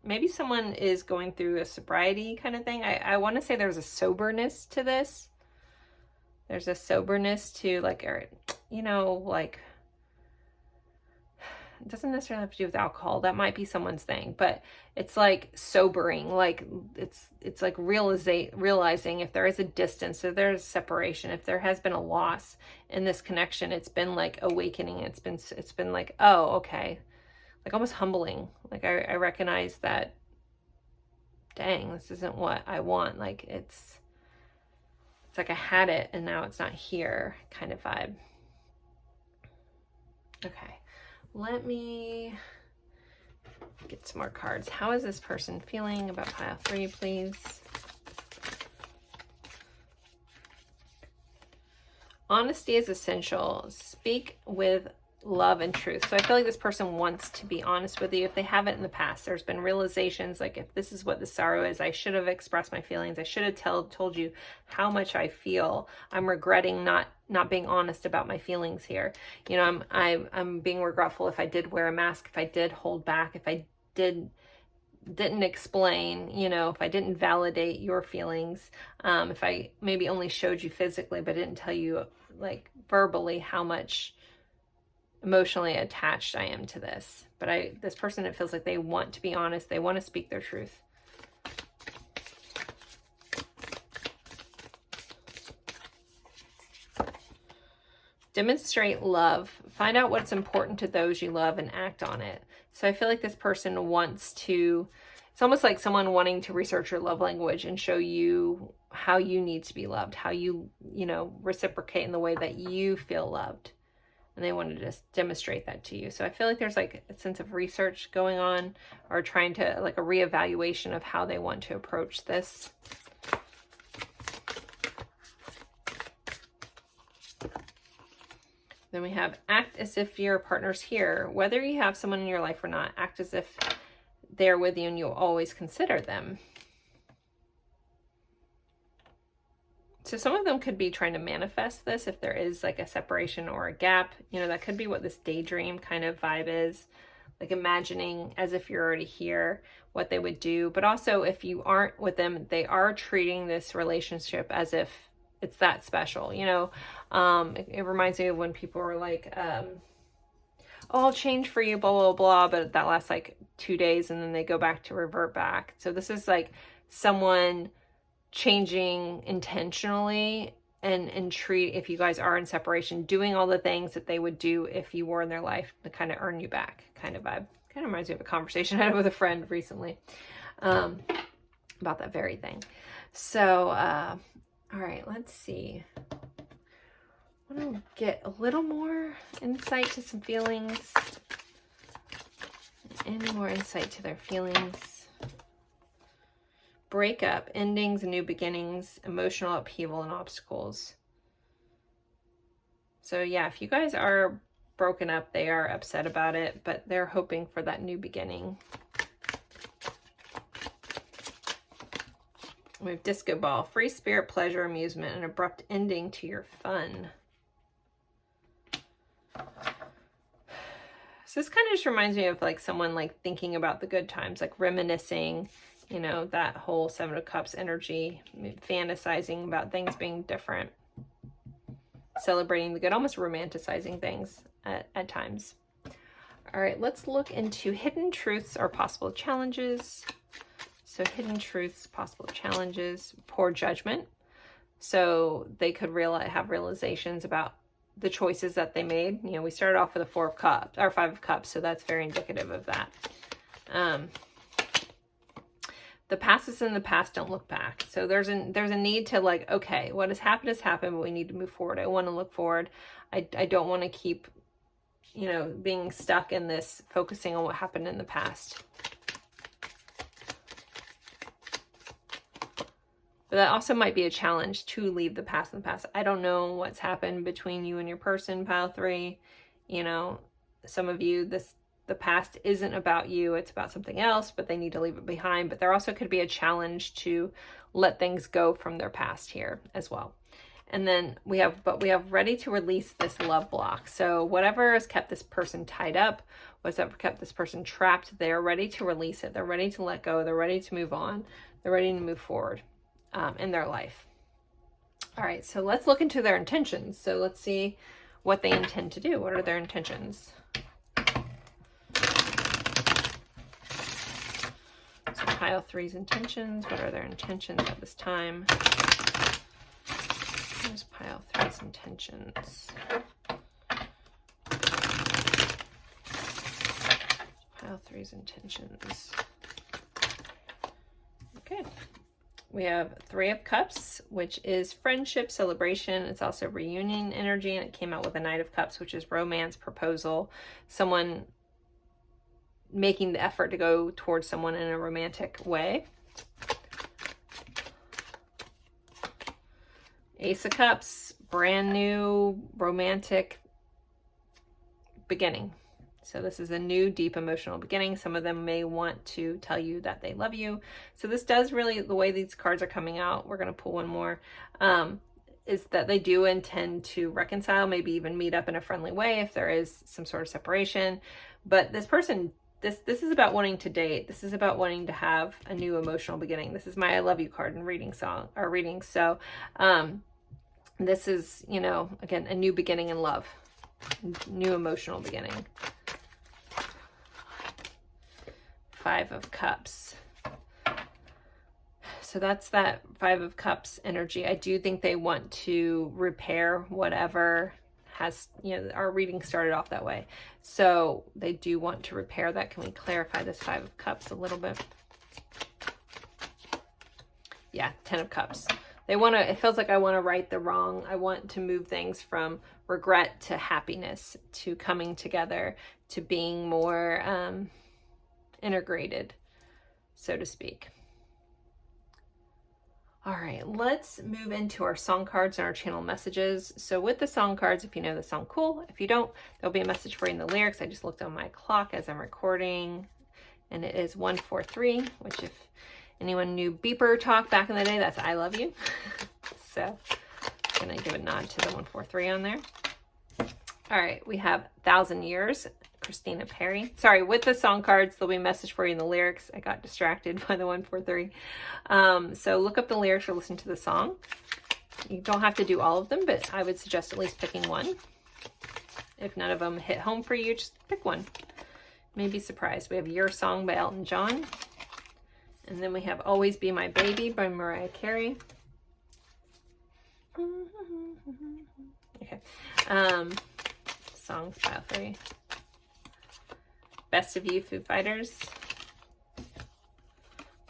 [SPEAKER 1] maybe someone is going through a sobriety kind of thing. I want to say there's a soberness to this. There's a soberness to like, like, it doesn't necessarily have to do with alcohol. That might be someone's thing, but it's like sobering. Like it's like realizing if there is a distance, if there's separation, if there has been a loss in this connection, it's been like awakening. It's been like, oh, okay. Like almost humbling. Like I recognize that, dang, this isn't what I want. Like it's like I had it and now it's not here kind of vibe. Okay. Let me get some more cards. How is this person feeling about pile 3, please? Honesty is essential. Speak with love and truth. So I feel like this person wants to be honest with you. If they haven't in the past, there's been realizations like, if this is what the sorrow is, I should have expressed my feelings. I should have told you how much I feel. I'm regretting not being honest about my feelings here. I'm being regretful if I did wear a mask, if I did hold back, if I didn't explain, if I didn't validate your feelings, if I maybe only showed you physically but didn't tell you like verbally how much emotionally attached I am to this. But this person, it feels like they want to be honest. They want to speak their truth. Demonstrate love. Find out what's important to those you love and act on it. So I feel like this person wants to, it's almost like someone wanting to research your love language and show you how you need to be loved, how you reciprocate in the way that you feel loved. And they want to just demonstrate that to you. So I feel like there's like a sense of research going on, or trying to like a reevaluation of how they want to approach this. Then we have act as if your partner's here. Whether you have someone in your life or not, act as if they're with you and you'll always consider them. So some of them could be trying to manifest this if there is like a separation or a gap. You know, that could be what this daydream kind of vibe is. Like imagining as if you're already here, what they would do. But also if you aren't with them, they are treating this relationship as if it's that special. You know, it reminds me of when people were like, oh, I'll change for you, blah, blah, blah. But that lasts like 2 days and then they go back to revert back. So this is like someone changing intentionally and treat, if you guys are in separation, doing all the things that they would do if you were in their life to kind of earn you back kind of vibe. Kind of reminds me of a conversation I had with a friend recently about that very thing. So, all right, let's see. I want to get a little more insight to some feelings. Any more insight to their feelings. Breakup, endings, and new beginnings, emotional upheaval, and obstacles. So yeah, if you guys are broken up, they are upset about it, but they're hoping for that new beginning. We have disco ball, free spirit, pleasure, amusement, an abrupt ending to your fun. So this kind of just reminds me of like someone like thinking about the good times, like reminiscing, you know, that whole Seven of Cups energy, fantasizing about things being different, celebrating the good, almost romanticizing things at times. All right, let's look into hidden truths or possible challenges. So hidden truths, possible challenges, poor judgment. So they could have realizations about the choices that they made. You know, we started off with a 4 of Cups or 5 of Cups, so that's very indicative of that. The past is in the past, don't look back. So there's a need to like, okay, what has happened, but we need to move forward. I want to look forward. I don't want to keep, you know, being stuck in this, focusing on what happened in the past. But that also might be a challenge to leave the past in the past. I don't know what's happened between you and your person, pile 3. You know, some of you, the past isn't about you, it's about something else, but they need to leave it behind. But there also could be a challenge to let things go from their past here as well. And then we have ready to release this love block. So whatever has kept this person tied up, whatever kept this person trapped, they're ready to release it. They're ready to let go. They're ready to move on. They're ready to move forward in their life. All right, so let's look into their intentions. So let's see what they intend to do. What are their intentions? So pile 3's intentions. What are their intentions at this time? Here's pile 3's intentions. Pile 3's intentions. Okay. We have 3 of Cups, which is friendship, celebration. It's also reunion energy, and it came out with a Knight of Cups, which is romance, proposal, someone making the effort to go towards someone in a romantic way. Ace of Cups, brand new romantic beginning. So this is a new, deep emotional beginning. Some of them may want to tell you that they love you. So this does really, the way these cards are coming out, we're going to pull one more, is that they do intend to reconcile, maybe even meet up in a friendly way if there is some sort of separation. But this person, this is about wanting to date. This is about wanting to have a new emotional beginning. This is my I love you card in reading. So this is, you know, again, a new beginning in love, new emotional beginning. 5 of Cups. So that's that 5 of Cups energy. I do think they want to repair whatever has, you know, our reading started off that way. So they do want to repair that. Can we clarify this 5 of Cups a little bit? Yeah, 10 of Cups. They want to, it feels like I want to right the wrong. I want to move things from regret to happiness, to coming together, to being more integrated, so to speak. All right, let's move into our song cards and our channel messages. So with the song cards, if you know the song, cool. If you don't, there'll be a message for you in the lyrics. I just looked on my clock as I'm recording, and it is 1:43, which if anyone knew beeper talk back in the day, that's I love you. So I'm going to give a nod to the 143 on there. All right, we have 1,000 Years, Christina Perri. Sorry, with the song cards, there'll be a message for you in the lyrics. I got distracted by the 143. So look up the lyrics or listen to the song. You don't have to do all of them, but I would suggest at least picking one. If none of them hit home for you, just pick one. You may be surprised. We have Your Song by Elton John. And then we have Always Be My Baby by Mariah Carey. Okay. Songs, pile 3. Best of You, Foo Fighters.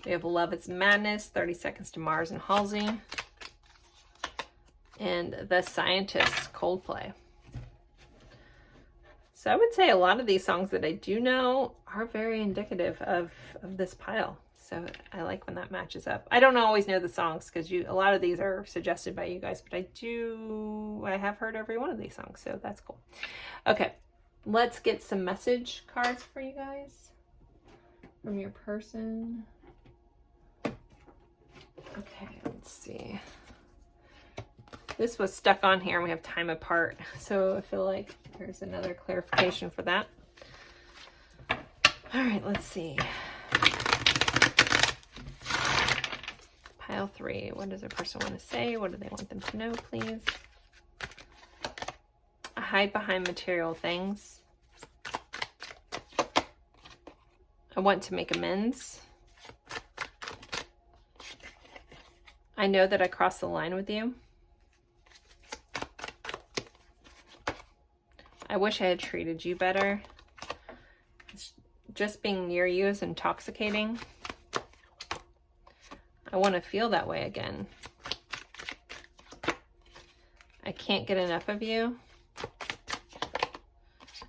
[SPEAKER 1] We have Love Is Madness, 30 Seconds to Mars and Halsey. And The Scientists, Coldplay. So I would say a lot of these songs that I do know are very indicative of this pile. So I like when that matches up. I don't always know the songs because a lot of these are suggested by you guys, but I have heard every one of these songs, so that's cool. Okay, let's get some message cards for you guys from your person. Okay, let's see. This was stuck on here and we have time apart, so I feel like there's another clarification for that. All right, let's see. Pile 3, what does a person want to say? What do they want them to know, please? I hide behind material things. I want to make amends. I know that I crossed the line with you. I wish I had treated you better. Just being near you is intoxicating. I want to feel that way again. I can't get enough of you.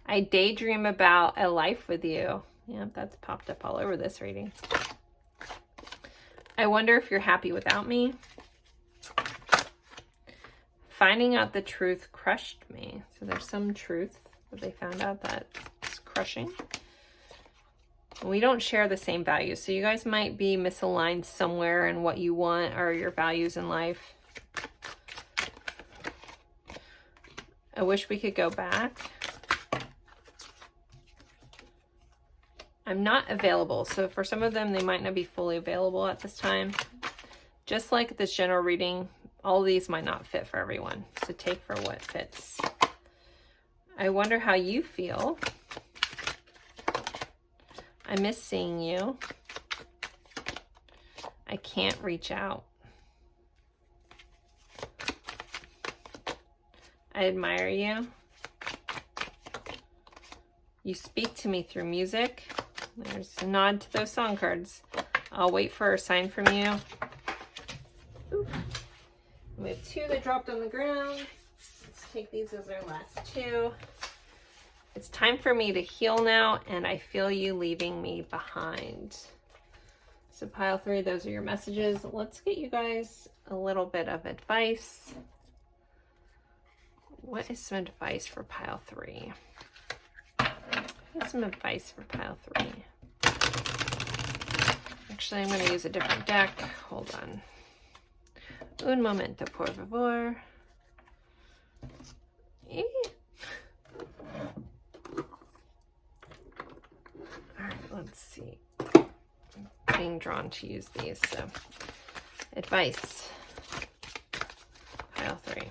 [SPEAKER 1] I daydream about a life with you. Yeah, that's popped up all over this reading. I wonder if you're happy without me. Finding out the truth crushed me. So there's some truth that they found out that's crushing. We don't share the same values. So you guys might be misaligned somewhere in what you want or your values in life. I wish we could go back. I'm not available. So for some of them, they might not be fully available at this time. Just like this general reading, all of these might not fit for everyone. So take for what fits. I wonder how you feel. I miss seeing you. I can't reach out. I admire you. You speak to me through music. There's a nod to those song cards. I'll wait for a sign from you. Ooh. We have 2 that dropped on the ground. Let's take these as our last 2. It's time for me to heal now, and I feel you leaving me behind. So pile 3, those are your messages. Let's get you guys a little bit of advice. What is some advice for pile 3? What's some advice for pile 3? Actually, I'm going to use a different deck. Hold on. Un momento, por favor. Alright, let's see. I'm being drawn to use these, so. Advice. Pile 3.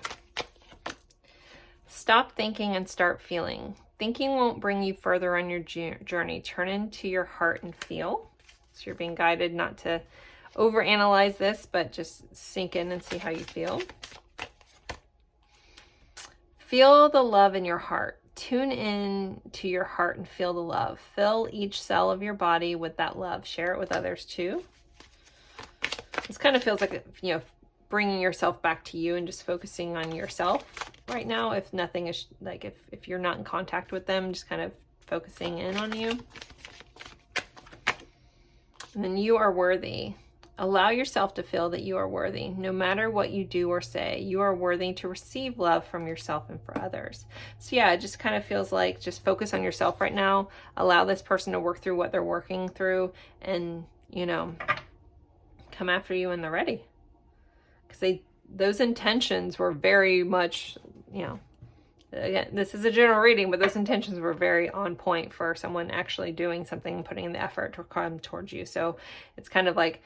[SPEAKER 1] Stop thinking and start feeling. Thinking won't bring you further on your journey. Turn into your heart and feel. So you're being guided not to overanalyze this, but just sink in and see how you feel. Feel the love in your heart. Tune in to your heart and feel the love. Fill each cell of your body with that love. Share it with others too. This kind of feels like, you know, bringing yourself back to you and just focusing on yourself right now. If nothing is, like, if you're not in contact with them, just kind of focusing in on you. And then you are worthy. Allow yourself to feel that you are worthy. No matter what you do or say, you are worthy to receive love from yourself and for others. So yeah, it just kind of feels like just focus on yourself right now. Allow this person to work through what they're working through and, you know, come after you when they're ready. Because those intentions were very much, you know, again, this is a general reading, but those intentions were very on point for someone actually doing something, putting in the effort to come towards you. So it's kind of like,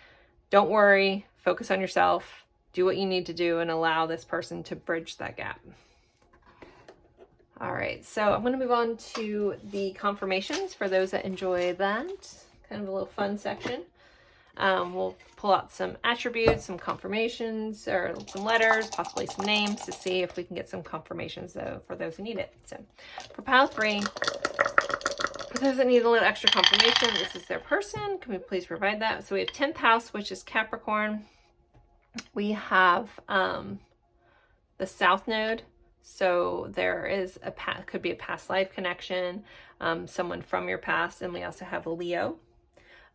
[SPEAKER 1] don't worry, focus on yourself, do what you need to do, and allow this person to bridge that gap. All right, so I'm going to move on to the confirmations for those that enjoy that. Kind of a little fun section. We'll pull out some attributes, some confirmations, or some letters, possibly some names, to see if we can get some confirmations, though, for those who need it. So for pile 3, for those that need a little extra confirmation, this is their person. Can we please provide that? So we have 10th house, which is Capricorn. We have the South Node. So there is could be a past life connection, someone from your past, and we also have a Leo.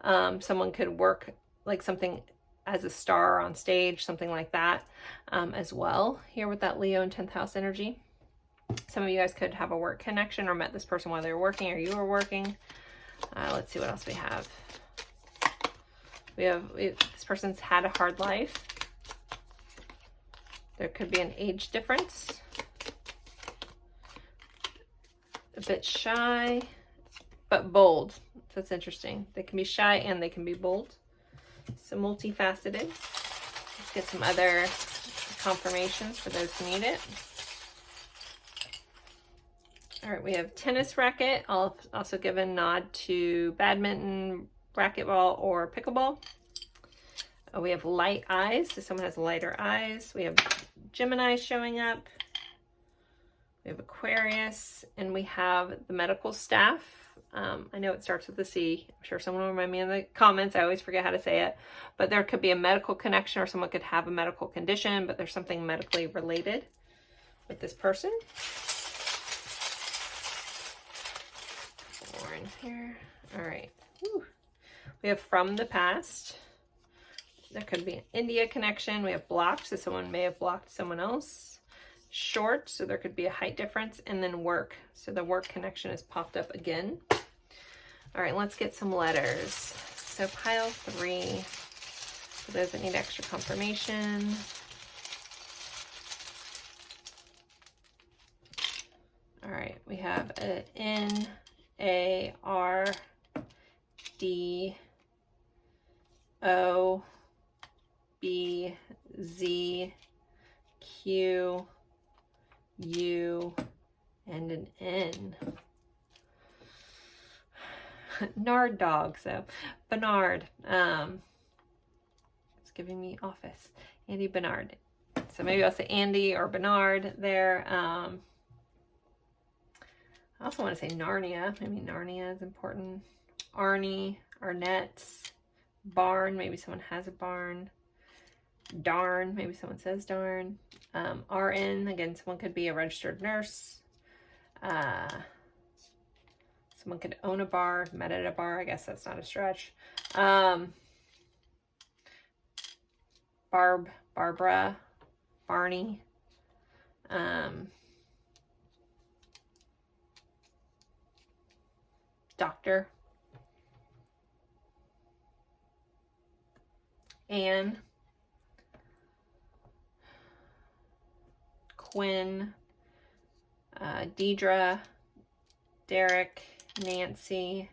[SPEAKER 1] Someone could work like something as a star on stage, something like that, as well, here with that Leo and 10th house energy. Some of you guys could have a work connection or met this person while they were working or you were working. Let's see what else we have. This person's had a hard life. There could be an age difference. A bit shy, but bold. That's interesting. They can be shy and they can be bold. So multifaceted. Let's get some other confirmations for those who need it. All right, we have tennis racket. I'll also give a nod to badminton, racquetball, or pickleball. We have light eyes, so someone has lighter eyes. We have Gemini showing up. We have Aquarius, and we have the medical staff. I know it starts with a C. I'm sure someone will remind me in the comments. I always forget how to say it. But there could be a medical connection, or someone could have a medical condition, but there's something medically related with this person. More in here. All right. Whew. We have from the past. There could be an India connection. We have blocked, so someone may have blocked someone else. Short, so there could be a height difference, and then work. So the work connection has popped up again. All right, let's get some letters. So pile 3, for those that need extra confirmation. All right, we have a N, A, R, D, O, B, Z, Q, U, and an N. Nard dog, so Bernard. It's giving me office. Andy Bernard. So maybe I'll say Andy or Bernard there. I also want to say Narnia. Maybe Narnia is important. Arnie, Arnett, barn. Maybe someone has a barn. Darn. Maybe someone says darn. RN. Again, someone could be a registered nurse. Someone could own a bar, met at a bar. I guess that's not a stretch. Barbara, Barney. Doctor. Anne. Quinn. Deidre. Derek. Nancy.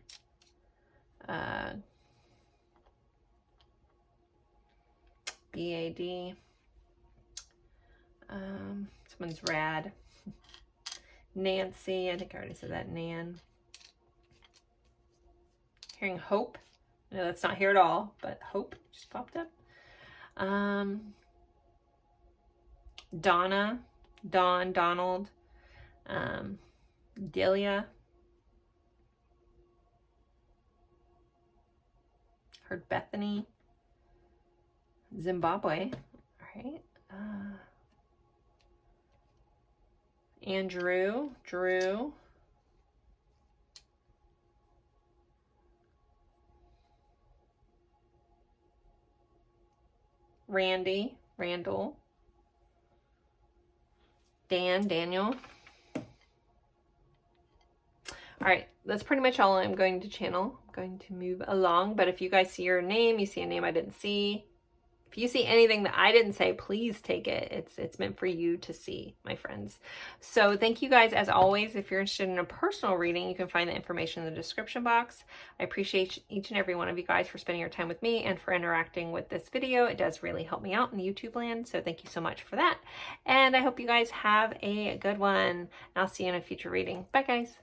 [SPEAKER 1] BAD. Someone's rad. Nancy. I think I already said that. Nan. Hearing Hope. No, that's not here at all, but Hope just popped up. Donna. Dawn. Donald. Delia. Heard Bethany. Zimbabwe. All right. Andrew. Drew. Randy. Randall. Dan. Daniel. All right, that's pretty much all I'm going to channel. I'm going to move along, but if you guys see your name, you see a name I didn't see, if If you see anything that I didn't say, please take it. It's meant for you to see, my friends. So thank you guys, as always. If you're interested in a personal reading, you can find the information in the description box. I appreciate each and every one of you guys for spending your time with me and for interacting with this video. It does really help me out in YouTube land, so thank you so much for that. And I hope you guys have a good one. I'll see you in a future reading. Bye, guys.